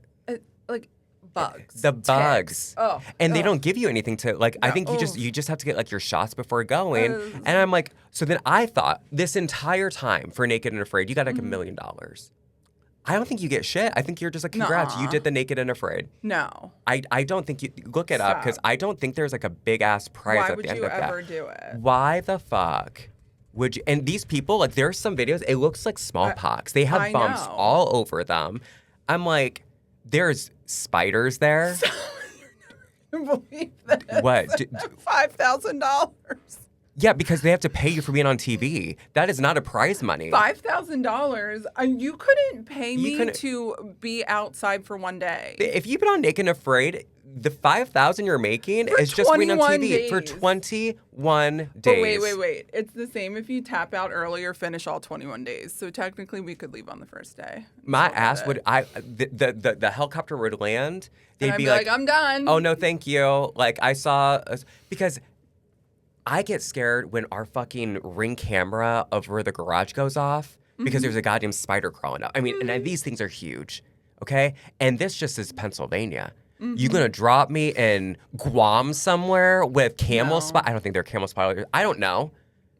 Like bugs. The bugs. Oh, and they don't give you anything to like. No. I think you just have to get like your shots before going. And I'm like, so then I thought this entire time for Naked and Afraid, you got like $1 million. I don't think you get shit. I think you're just like, congrats, you did the Naked and Afraid. No. I don't think you look it up because I don't think there's like a big ass prize at the end of that. Why would you ever do it? Why the fuck would you? And these people, like, there's some videos. It looks like smallpox. They have bumps all over them. I'm like, there's spiders there. You're not gonna believe this. What? $5,000. Yeah, because they have to pay you for being on TV. That is not a prize money. $5,000. You couldn't pay me to be outside for one day. If you've been on Naked and Afraid, the $5,000 you're making is just being on TV days. for 21 days. But wait. It's the same if you tap out early or finish all 21 days. So technically, we could leave on the first day. My ass would. The helicopter would land. They'd be like, I'm done. Oh no, thank you. Like I saw because. I get scared when our fucking Ring camera over the garage goes off because there's a goddamn spider crawling up. I mean, and these things are huge, okay? And this just is Pennsylvania. You gonna drop me in Guam somewhere with camel spider? I don't think they're camel spiders. I don't know.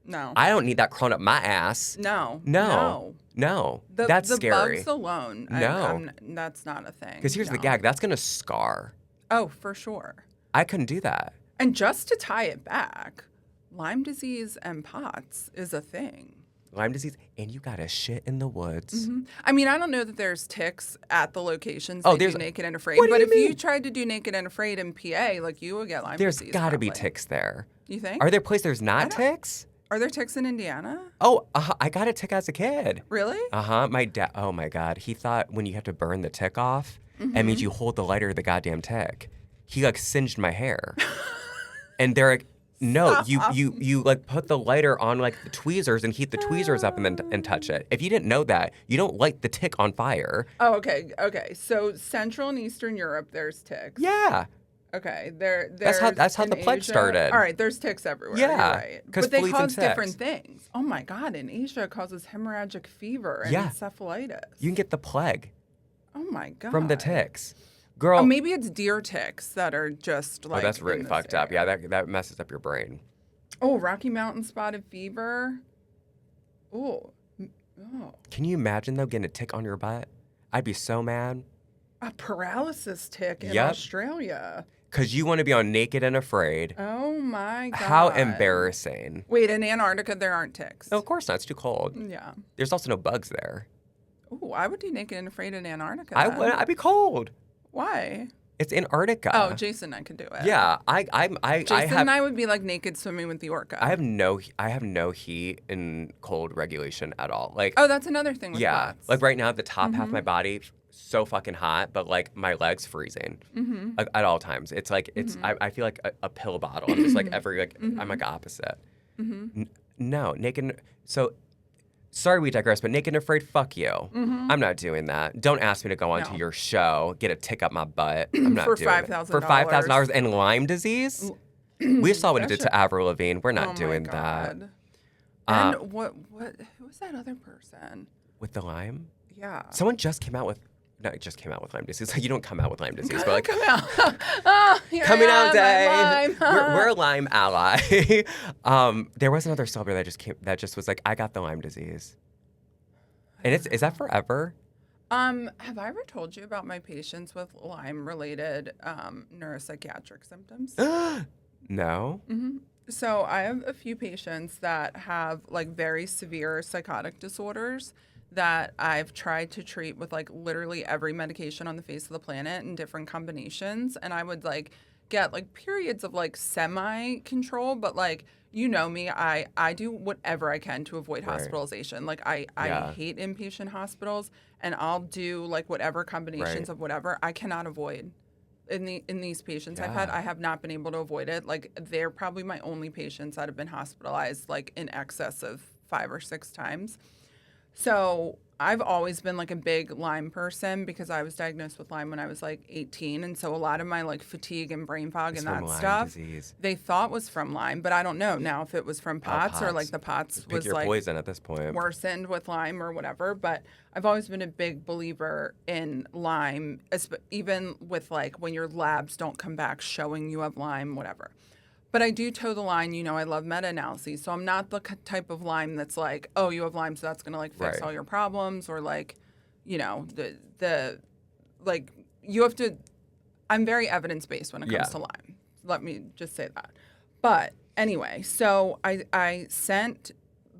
No. I don't need that crawling up my ass. No. That's scary. The bugs alone. No. That's not a thing. Because here's the gag. That's gonna scar. Oh, for sure. I couldn't do that. And just to tie it back, Lyme disease and POTS is a thing. Lyme disease, and you got a shit in the woods. I mean, I don't know that there's ticks at the locations there's do Naked and Afraid, but if you tried to do Naked and Afraid in PA, like you would get Lyme disease. There's got to be ticks there. You think? Are there places there's not ticks? Are there ticks in Indiana? Oh, I got a tick as a kid. Really? My dad, oh my God. He thought when you have to burn the tick off, it means you hold the lighter to the goddamn tick. He like singed my hair. And they're like, no, you like put the lighter on like the tweezers and heat the tweezers up and touch it. If you didn't know that, you don't light the tick on fire. Oh, okay. So Central and Eastern Europe, there's ticks. Yeah. Okay. That's how the plague started. All right. There's ticks everywhere. Yeah. Right. But they cause different things. Oh my God. In Asia, it causes hemorrhagic fever and encephalitis. You can get the plague. Oh my God. From the ticks. Girl. Oh, maybe it's deer ticks that are just like. Oh, that's really fucked up. Yeah, that messes up your brain. Oh, Rocky Mountain spotted fever. Oh. Oh. Can you imagine, though, getting a tick on your butt? I'd be so mad. A paralysis tick in Yep. Australia. Because you want to be on Naked and Afraid. Oh, my God. How embarrassing. Wait, in Antarctica, there aren't ticks. No, of course not. It's too cold. Yeah. There's also no bugs there. Ooh, I would do Naked and Afraid in Antarctica. I then. would. I'd be cold. Why? It's Antarctica. Oh, Jason and I could do it. Yeah, Jason and I would be like naked swimming with the orca. I have no heat and cold regulation at all. Like, oh, that's another thing with yeah, butts. like right now, the top half of my body so fucking hot, but like my legs freezing, like at all times. It's like I feel like a pill bottle. I'm just like I'm like opposite. No, naked. So. Sorry we digress, but Naked and Afraid, fuck you. I'm not doing that. Don't ask me to go onto your show, get a tick up my butt. I'm not for doing $5,000. it. For $5,000 and Lyme disease? We saw what it did to Avril Lavigne. We're not doing that. And who was that other person? With the Lyme? Yeah. Someone just came out with Lyme disease. Like, you don't come out with Lyme disease, but like Come out. Oh, coming out day. Lyme. We're a Lyme ally. There was another celebrity that just was like, I got the Lyme disease. And is that forever? Have I ever told you about my patients with Lyme-related neuropsychiatric symptoms? No. So I have a few patients that have like very severe psychotic disorders that I've tried to treat with like literally every medication on the face of the planet in different combinations. And I would like get like periods of like semi-control, but like, you know me, I do whatever I can to avoid hospitalization. Like I hate inpatient hospitals, and I'll do like whatever combinations of whatever I cannot avoid. In these patients I've had, I have not been able to avoid it. Like they're probably my only patients that have been hospitalized like in excess of 5 or 6 times. So I've always been like a big Lyme person because I was diagnosed with Lyme when I was like 18. And so a lot of my like fatigue and brain fog and that stuff, they thought was from Lyme, but I don't know now if it was from POTS or like the POTS was your like poison at this point. Worsened with Lyme or whatever. But I've always been a big believer in Lyme, even with like when your labs don't come back showing you have Lyme, whatever. But I do toe the line, you know, I love meta-analyses. So I'm not the type of Lyme that's like, oh, you have Lyme, so that's going to like fix all your problems, or like, you know, the like you have to, I'm very evidence-based when it comes to Lyme. Let me just say that. But anyway, so I sent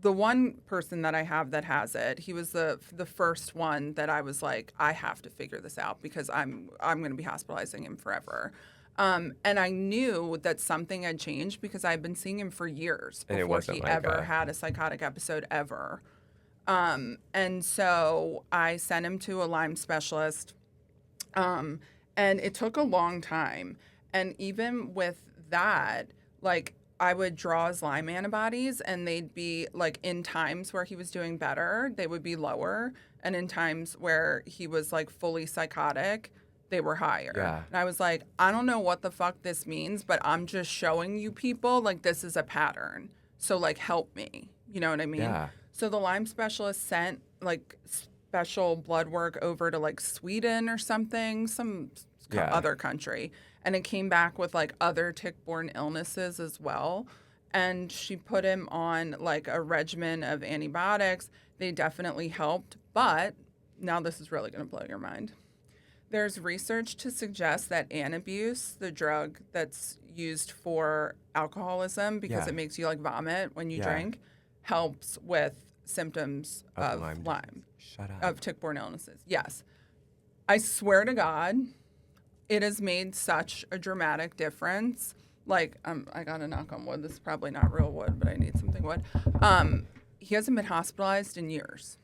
the one person that I have that has it. He was the first one that I was like, I have to figure this out because I'm going to be hospitalizing him forever. And I knew that something had changed because I'd been seeing him for years before he ever had a psychotic episode ever. And so I sent him to a Lyme specialist. And it took a long time. And even with that, like I would draw his Lyme antibodies and they'd be like in times where he was doing better, they would be lower. And in times where he was like fully psychotic, they were higher. Yeah. And I was like, I don't know what the fuck this means, but I'm just showing you people like this is a pattern. So like help me. You know what I mean? Yeah. So the Lyme specialist sent like special blood work over to like Sweden or something, some other country. And it came back with like other tick-borne illnesses as well. And she put him on like a regimen of antibiotics. They definitely helped. But now this is really going to blow your mind. There's research to suggest that Antabuse, the drug that's used for alcoholism because it makes you like vomit when you drink, helps with symptoms of Lyme. Shut up. Of tick-borne illnesses. Yes. I swear to God, it has made such a dramatic difference. Like, I got to knock on wood. This is probably not real wood, but I need something wood. He hasn't been hospitalized in years.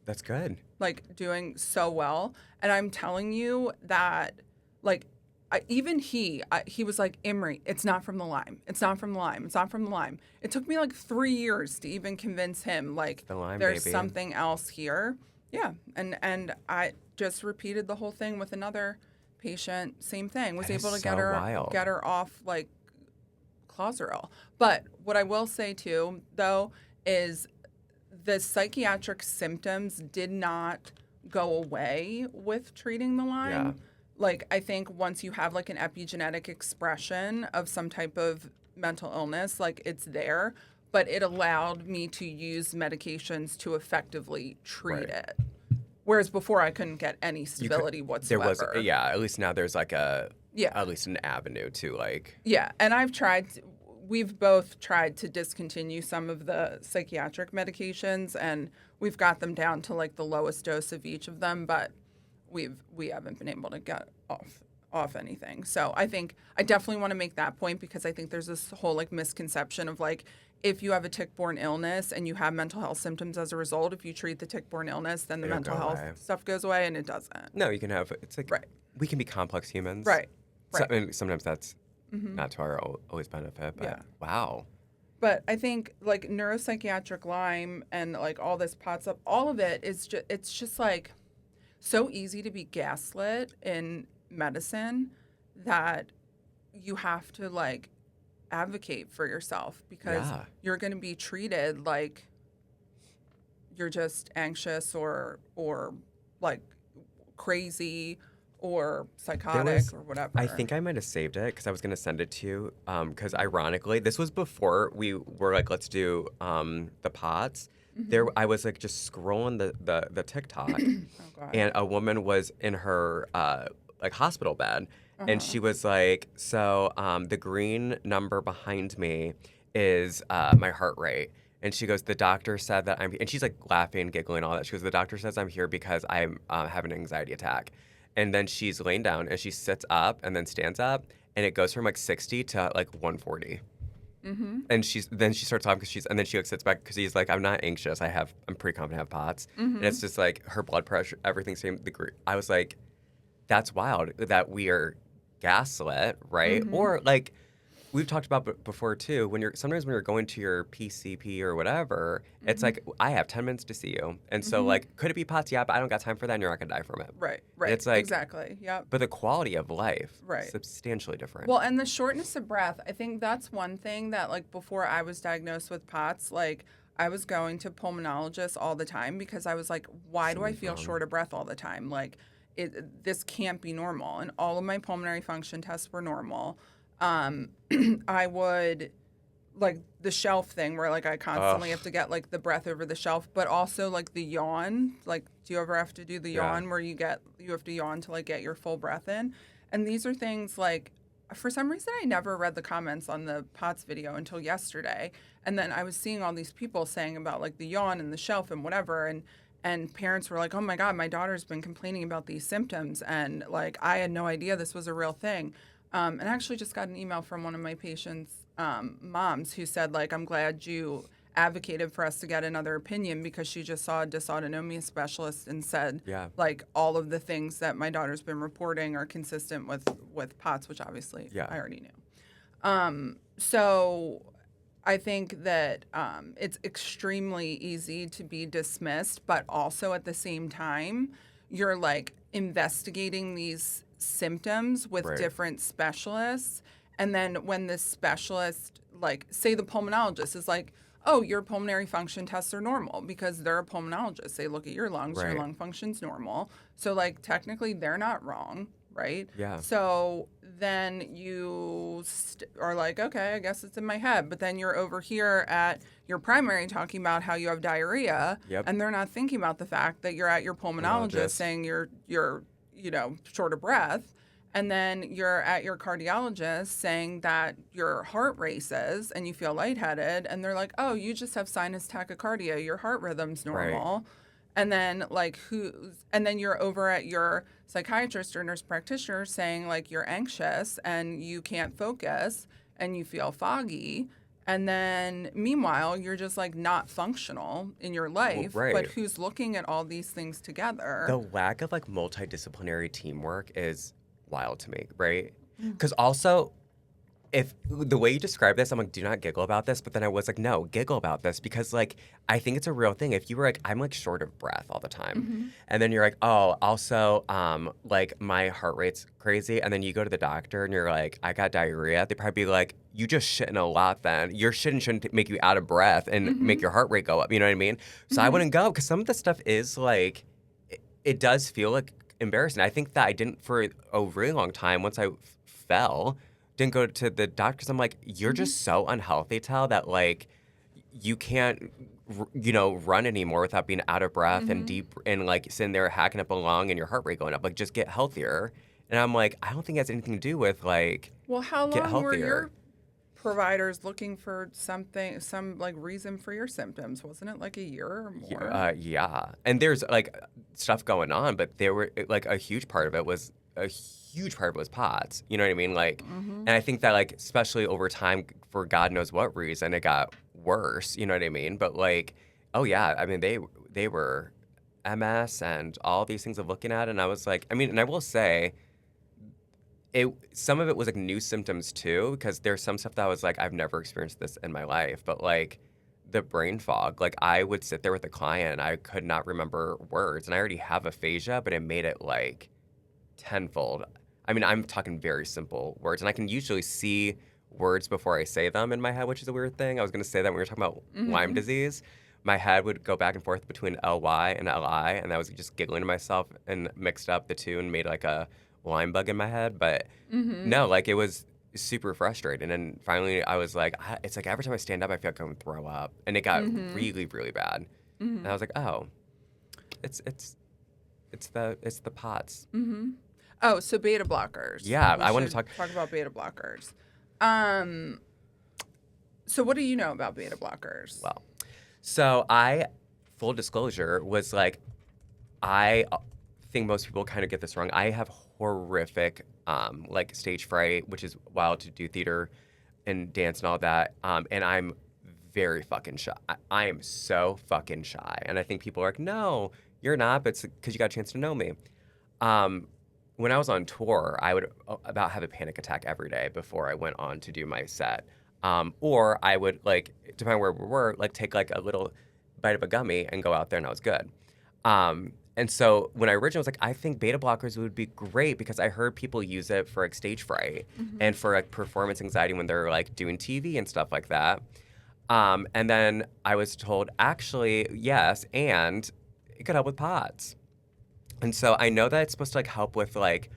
That's good. Like, doing so well. And I'm telling you that, like, even he was like, Imri, it's not from the Lyme. It's not from the Lyme. It's not from the Lyme. It took me, like, 3 years to even convince him, like, there's something else here. Yeah. And I just repeated the whole thing with another patient. Same thing. Was able to get her off, like, Clozaril. But what I will say, too, though, is the psychiatric symptoms did not go away with treating the Lyme. Yeah. Like, I think once you have like an epigenetic expression of some type of mental illness, like it's there, but it allowed me to use medications to effectively treat Right. it. Whereas before I couldn't get any You could, stability there was, whatsoever. yeah, at least now there's like Yeah. at least an avenue to like, Yeah. And we've both tried to discontinue some of the psychiatric medications, and we've got them down to like the lowest dose of each of them, but we haven't been able to get off anything. So I think I definitely want to make that point, because I think there's this whole like misconception of like, if you have a tick-borne illness and you have mental health symptoms as a result, if you treat the tick-borne illness, then the It'll mental go health away. stuff goes away, and it doesn't. no, you can have, it's like, Right. we can be complex humans. Right. Right. And sometimes that's Mm-hmm. not to our always benefit, but Yeah. wow. But I think like neuropsychiatric Lyme and like all this pots up, all of it is just, it's just like so easy to be gaslit in medicine that you have to like advocate for yourself, because Yeah. you're going to be treated like you're just anxious or like crazy or psychotic or whatever. I think I might have saved it because I was going to send it to you. Because ironically, this was before we were like, let's do the pots. Mm-hmm. There, I was like just scrolling the TikTok, Oh God. and a woman was in her like hospital bed, and she was like, "So the green number behind me is my heart rate." And she goes, "The doctor said that I'm," and she's like laughing, giggling, all that. She goes, "The doctor says I'm here because I'm having an anxiety attack." And then she's laying down, and she sits up and then stands up, and it goes from like 60 to like 140. Mm-hmm. And then she starts talking and then she like sits back because he's like, "I'm not anxious. I'm pretty confident I have POTS." Mm-hmm. And it's just like her blood pressure, everything's same degree. I was like, that's wild that we are gaslit, right? Mm-hmm. Or like we've talked about before too, sometimes when you're going to your PCP or whatever, it's like, I have 10 minutes to see you. And so like, could it be POTS? Yeah, but I don't got time for that, and you're not gonna die from it. Right. Right. It's like, exactly. Yep. but the quality of life, Right. substantially different. Well, and the shortness of breath, I think that's one thing that, like, before I was diagnosed with POTS, like, I was going to pulmonologists all the time because I was like, why do I feel short of breath all the time? Like, this can't be normal. And all of my pulmonary function tests were normal. I would, like, the shelf thing where, like, I constantly have to get, like, the breath over the shelf, but also, like, the yawn. Like, do you ever have to do the yawn where you have to yawn to, like, get your full breath in? And these are things, like, for some reason, I never read the comments on the POTS video until yesterday. And then I was seeing all these people saying about, like, the yawn and the shelf and whatever. And parents were like, oh, my God, my daughter's been complaining about these symptoms. And, like, I had no idea this was a real thing. And I actually just got an email from one of my patients' moms who said, like, I'm glad you advocated for us to get another opinion, because she just saw a dysautonomia specialist and said, like, all of the things that my daughter's been reporting are consistent with POTS, which obviously I already knew. So I think that it's extremely easy to be dismissed, but also at the same time, you're, like, investigating these symptoms with different specialists. And then when the specialist, like, say the pulmonologist is like, oh, your pulmonary function tests are normal, because they're a pulmonologist. They look at your lungs, your lung function's normal. So, like, technically they're not wrong, right? Yeah. So then you are like, okay, I guess it's in my head. But then you're over here at your primary talking about how you have diarrhea, and they're not thinking about the fact that you're at your pulmonologist saying you're short of breath. And then you're at your cardiologist saying that your heart races and you feel lightheaded, and they're like, oh, you just have sinus tachycardia, your heart rhythm's normal. Right. And then, like, and then you're over at your psychiatrist or nurse practitioner saying, like, you're anxious and you can't focus and you feel foggy. And then meanwhile, you're just, like, not functional in your life. But who's looking at all these things together? The lack of, like, multidisciplinary teamwork is wild to me, right? Because also, if the way you describe this, I'm like, do not giggle about this. But then I was like, no, giggle about this, because, like, I think it's a real thing. If you were like, I'm, like, short of breath all the time, and then you're like, oh, also, like, my heart rate's crazy, and then you go to the doctor and you're like, I got diarrhea, they'd probably be like, you just shitting a lot then. Your shouldn't make you out of breath and make your heart rate go up. You know what I mean? So I wouldn't go, because some of the stuff is, like, it does feel like embarrassing. I think that I didn't for a really long time. Once I fell, didn't go to the doctor because I'm like, you're just so unhealthy, Tell, that like you can't, run anymore without being out of breath and Mm-hmm. deep and like sitting there hacking up a lung and your heart rate going up. Like, just get healthier. And I'm like, I don't think it has anything to do with like Well, how get long were healthier. your providers looking for something, some like reason for your symptoms? Wasn't it like a year or more? Yeah. And there's like stuff going on, but there were like a huge part of it was POTS. You know what I mean? Like, Mm-hmm. and I think that like especially over time, for God knows what reason, it got worse. You know what I mean? But like, oh yeah, I mean they were MS and all these things of looking at, it, and I was like, I mean, and I will say some of it was like new symptoms too, because there's some stuff that I was like, I've never experienced this in my life, but like the brain fog, like I would sit there with a client and I could not remember words, and I already have aphasia, but it made it like tenfold. I mean, I'm talking very simple words, and I can usually see words before I say them in my head, which is a weird thing. I was going to say that when we were talking about Lyme Mm-hmm. disease. My head would go back and forth between LY and LI, and I was just giggling to myself and mixed up the two and made like a Lyme bug in my head. But Mm-hmm. no, like it was super frustrating. And finally, I was like, it's like every time I stand up, I feel like I'm going to throw up. And it got Mm-hmm. really, really bad. And Mm-hmm. I was like, oh, it's the POTS. Mm-hmm. Oh, so beta blockers. Yeah, We I want to should talk. talk about beta blockers. Um, so what do you know about beta blockers? Well, so full disclosure, was like, I think most people kind of get this wrong. I have horrific, like stage fright, which is wild to do theater and dance and all that. And I'm very fucking shy. I am so fucking shy. And I think people are like, no, you're not, but it's because you got a chance to know me. Um, when I was on tour, I would about have a panic attack every day before I went on to do my set. Or I would like, depending where we were, like take like a little bite of a gummy and go out there and I was good. And so when I originally was like, I think beta blockers would be great because I heard people use it for like stage fright Mm-hmm. and for like performance anxiety when they're like doing TV and stuff like that. And then I was told, actually, yes, and it could help with POTS. And so I know that it's supposed to like help with like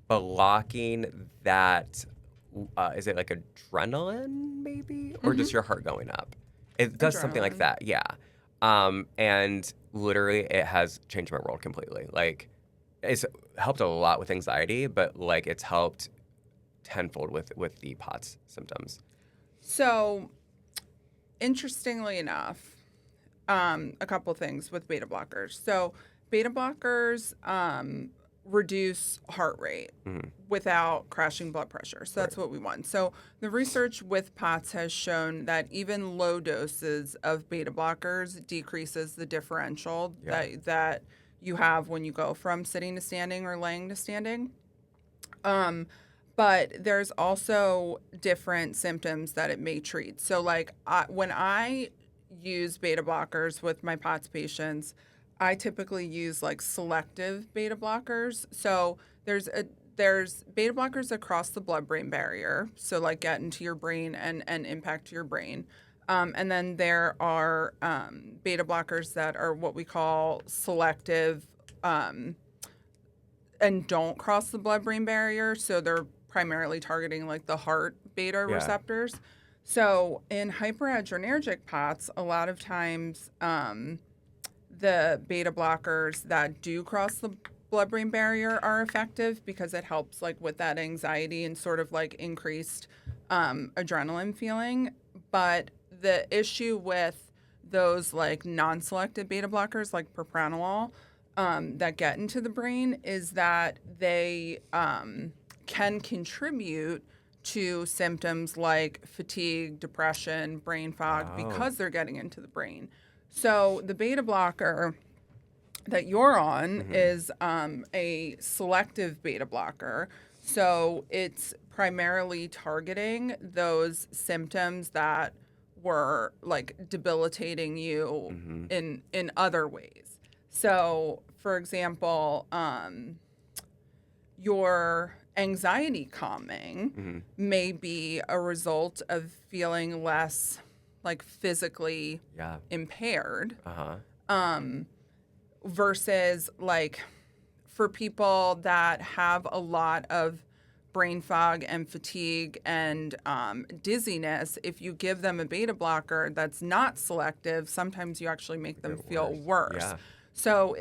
blocking that. Is it like adrenaline maybe, or Mm-hmm. just your heart going up? It does something like Adrenaline. that, yeah. And literally, it has changed my world completely. Like, it's helped a lot with anxiety, but like it's helped tenfold with the POTS symptoms. So interestingly enough, a couple things with beta blockers. So beta blockers reduce heart rate Hmm. without crashing blood pressure. So Right. that's what we want. So the research with POTS has shown that even low doses of beta blockers decreases the differential Yeah. that you have when you go from sitting to standing or laying to standing. Um, but there's also different symptoms that it may treat. So, like when I use beta blockers with my POTS patients, I typically use like selective beta blockers. So there's beta blockers across the blood-brain barrier, so like get into your brain and impact your brain. And then there are beta blockers that are what we call selective um, and don't cross the blood-brain barrier, so they're primarily targeting like the heart beta Yeah. receptors. So in hyperadrenergic POTS, a lot of times the beta blockers that do cross the blood-brain barrier are effective because it helps like with that anxiety and sort of like increased adrenaline feeling. But the issue with those like non-selective beta blockers like propranolol that get into the brain is that they can contribute to symptoms like fatigue, depression, brain fog Oh. because they're getting into the brain. So the beta blocker that you're on Hmm. is a selective beta blocker. So it's primarily targeting those symptoms that were like debilitating you Hmm. in other ways. So, for example, your anxiety calming Hmm. may be a result of feeling less like physically Yeah. impaired Uh-huh. um, versus like for people that have a lot of brain fog and fatigue and dizziness, if you give them a beta blocker that's not selective, sometimes you actually make them feel worse. Yeah. So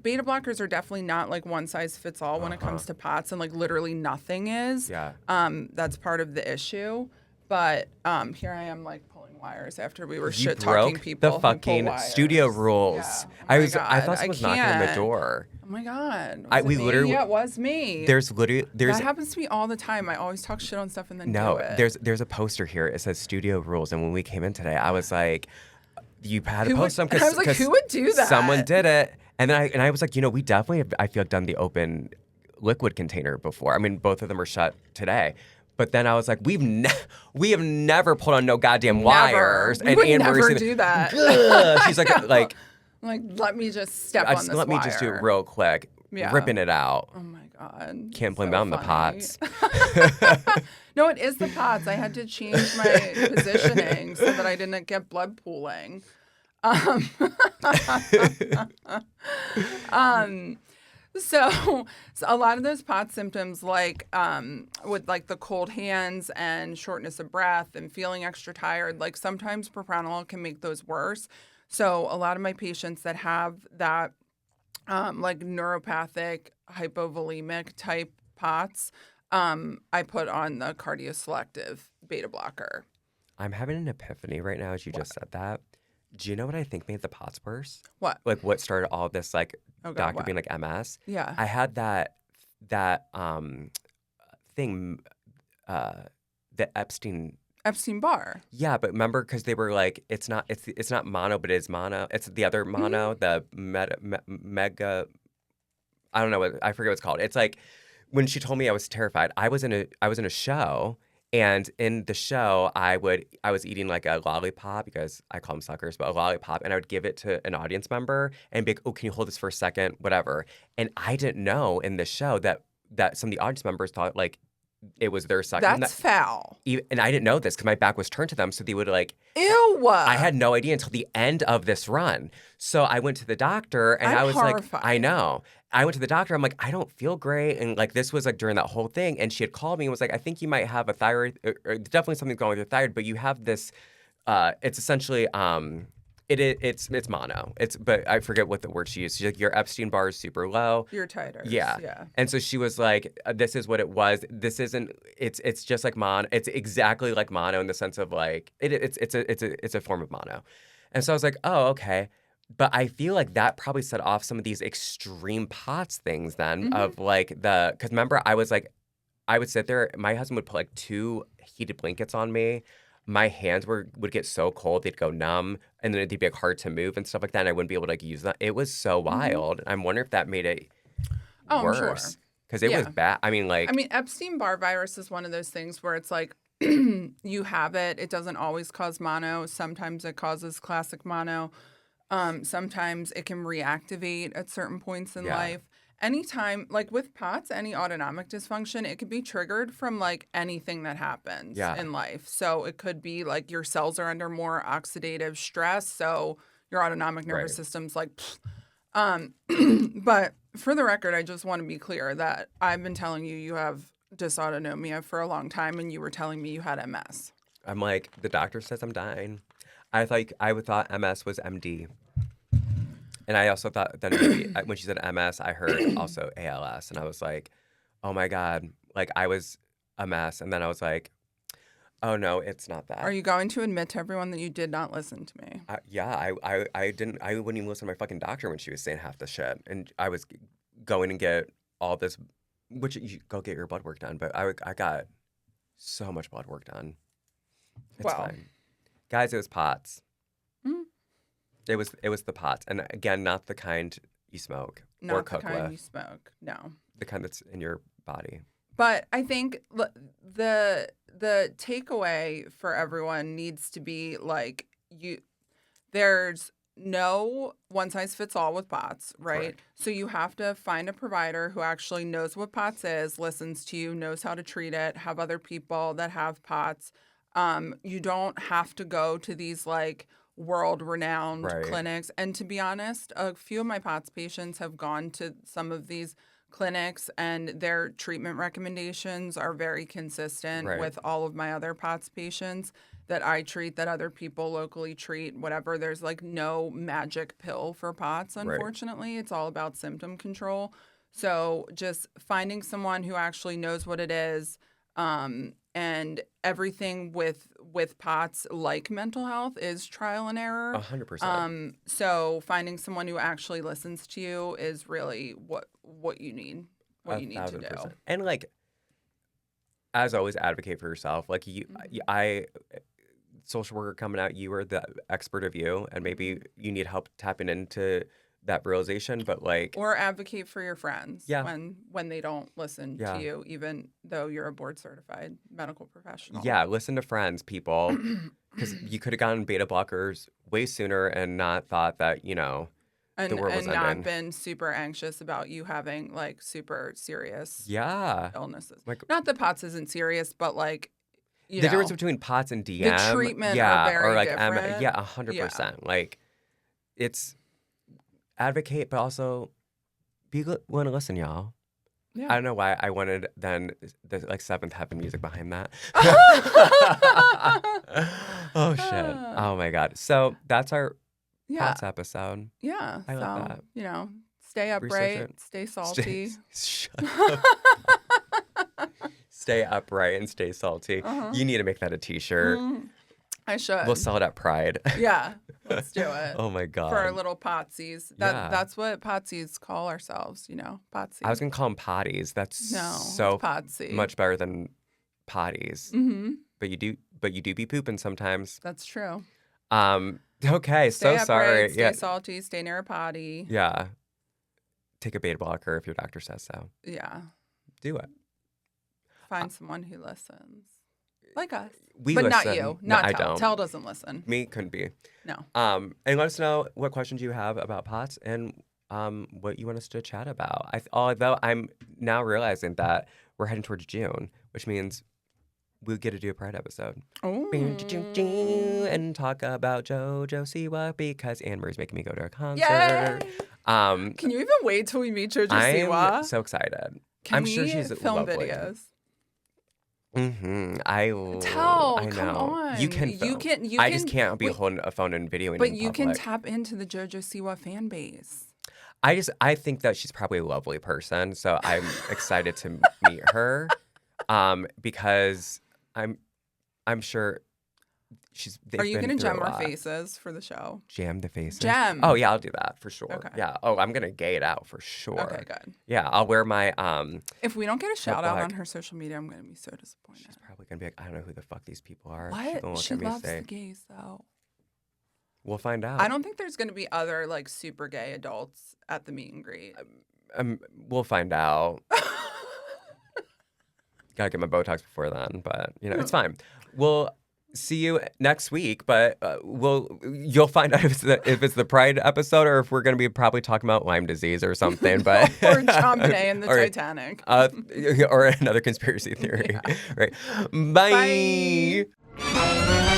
beta blockers are definitely not like one size fits all when it Uh-huh. comes to POTS, and like literally nothing is. Yeah. That's part of the issue. But here I am like pulling wires after we were You shit talking broke people the who pull fucking wires. studio rules. Yeah. Oh I my was I God, thought someone was knocking on the can't. door. Oh my God. I- Was we it me? literally- Yeah, it was me. There's That happens to me all the time. I always talk shit on stuff and then do no, it. there's a poster here. It says studio rules, and when we came in today, I was like, you had to Who post would- them I was like, who would do that? Someone did it, and then I was like, we definitely have, I feel done the open liquid container before. I mean, both of them are shut today. But then I was like, we have never pulled on no goddamn wires. We would never Mary's do that. "Ugh." She's like, I'm like, let me just step on this let me just do it wire. real quick, Yeah. ripping it out. Oh my God. Can't blame So it on the funny. pots. No, it is the pots. I had to change my positioning so that I didn't get blood pooling. So a lot of those POTS symptoms, like with like the cold hands and shortness of breath and feeling extra tired, like sometimes propranolol can make those worse. So a lot of my patients that have that like neuropathic hypovolemic type POTS, I put on the cardioselective beta blocker. I'm having an epiphany right now as you just said that. Do you know what I think made the POTS worse? What? Like what started all this like Oh, God, doctor what? being like MS? Yeah. I had that thing, the Epstein. Epstein-Barr. Yeah, but remember because they were like, it's not mono, but it is mono. It's the other mono, the mega. I don't know I forget what it's called. It's like when she told me, I was terrified. I was in a show. And in the show, I was eating like a lollipop, because I call them suckers, but a lollipop, and I would give it to an audience member and be like, oh, can you hold this for a second? Whatever. And I didn't know in the show that some of the audience members thought like it was their sucking. That's foul. And I didn't know this because my back was turned to them. So they would like, Ew. I had no idea until the end of this run. So I went to the doctor and I'm I was horrified. like, I know. I went to the doctor. I'm like, I don't feel great. And like, this was like during that whole thing. And she had called me and was like, I think you might have a thyroid, or definitely something's going with your thyroid, but you have this, it's essentially, it's mono. But I forget what the word she used. She's like, your Epstein-Barr is super low. Your titers. Yeah. Yeah. And so she was like, this is what it was. This isn't, it's just like mono. It's exactly like mono in the sense of like, it's a form of mono. And so I was like, oh, okay. But I feel like that probably set off some of these extreme POTS things then of like because remember I was like, I would sit there, my husband would put like 2 heated blankets on me. My hands would get so cold, they'd go numb, and then it'd be like hard to move and stuff like that, and I wouldn't be able to like use that. It was so wild. I'm wondering if that made it worse. I'm sure. Because it was bad. I mean, Epstein-Barr virus is one of those things where it's like you have it. It doesn't always cause mono. Sometimes it causes classic mono. Sometimes it can reactivate at certain points in life. Anytime, like with POTS, any autonomic dysfunction, it could be triggered from like anything that happens in life. So it could be like your cells are under more oxidative stress, so your autonomic nervous system's like, but for the record, I just want to be clear that I've been telling you have dysautonomia for a long time, and you were telling me you had MS. I'm like, the doctor says I'm dying. I thought MS was MD. And I also thought then maybe when she said MS, I heard also ALS. And I was like, oh my God. Like I was a mess. And then I was like, oh no, it's not that. Are you going to admit to everyone that you did not listen to me? I didn't. I wouldn't even listen to my fucking doctor when she was saying half the shit. And I was going to get all this, which you go get your blood work done. But I got so much blood work done. It's fine. Guys, it was POTS. It was the POTS, and again, not the kind you smoke or cook with. Not the kind you smoke. No. The kind that's in your body. But I think the takeaway for everyone needs to be like there's no one size fits all with POTS, right? Correct. So you have to find a provider who actually knows what POTS is, listens to you, knows how to treat it, have other people that have POTS. You don't have to go to these like world-renowned clinics. And to be honest, a few of my POTS patients have gone to some of these clinics, and their treatment recommendations are very consistent Right. with all of my other POTS patients that I treat, that other people locally treat, whatever. There's like no magic pill for POTS, Right. unfortunately. It's all about symptom control. So just finding someone who actually knows what it is, and everything with POTS, like mental health, is trial and error. 100%. So finding someone who actually listens to you is really what you need. What you need to do. 1,000%. And like, as always, advocate for yourself. Like social worker coming out, you are the expert of you, and maybe you need help tapping into that realization, but like, or advocate for your friends Yeah. when they don't listen Yeah. to you, even though you're a board certified medical professional. yeah, listen to friends, people, because you could have gotten beta blockers way sooner and not thought that, the world was and not ending. been super anxious about you having like super serious Yeah. illnesses. Like, Not that POTS isn't serious, but like the difference between POTS and DM, the treatment yeah, are very or like different. yeah, 100%. Like, it's advocate, but also be willing to listen, y'all. Yeah. I don't know why I wanted then the like Seventh Heaven music behind that. Oh shit! Oh my god! So that's our Yeah. POTS episode. Yeah. I love that. Stay upright, it. stay salty. Shut up. Stay upright and stay salty. Uh-huh. You need to make that a T-shirt. I should. We'll sell it at Pride. Yeah, let's do it. Oh my god! For our little potsies. Yeah. That's what potsies call ourselves, potsies. I was gonna call them potties. That's so it's potsy. much better than potties. Mm-hmm. But you do be pooping sometimes. That's true. Okay, Stay upright, sorry. Stay Yeah. salty, stay near a potty. Yeah. Take a beta blocker if your doctor says so. Yeah. Do it. Find someone who listens. Like us. We but listen. not you. No, Not I Tell. don't. Tell doesn't listen. Me couldn't be. No. And let us know what questions you have about POTS and what you want us to chat about. Although I'm now realizing that we're heading towards June, which means we'll get to do a Pride episode. Oh. And talk about JoJo Siwa because Anne Marie's making me go to a concert. Yay! Can Can you even wait till we meet JoJo I'm Siwa? so excited. Can I'm we sure she's film lovely. videos? Mm-hmm. Tell, I know. come on. You can film. I just can't be holding a phone and videoing. But in you can public. tap into the JoJo Siwa fan base. I think that she's probably a lovely person, so I'm excited to meet her, because I'm sure Are you going to gem our faces for the show? Jam the faces? Gem. Oh yeah, I'll do that for sure. Okay. Yeah. Oh, I'm gonna gay it out for sure. Okay, good. Yeah, I'll wear my If we don't get a shout out black. on her social media, I'm going to be so disappointed. She's probably gonna be like, I don't know who the fuck these people are. She's What? gonna look She at me and loves say, the gays, though. We'll find out. I don't think there's going to be other like super gay adults at the meet and greet. We'll find out. Gotta get my Botox before then, but it's fine. We'll see you next week, but you'll find out if it's the Pride episode or if we're gonna be probably talking about Lyme disease or something. But or John Bonet in the Titanic. Or another conspiracy theory. Yeah. Right. Bye. Bye.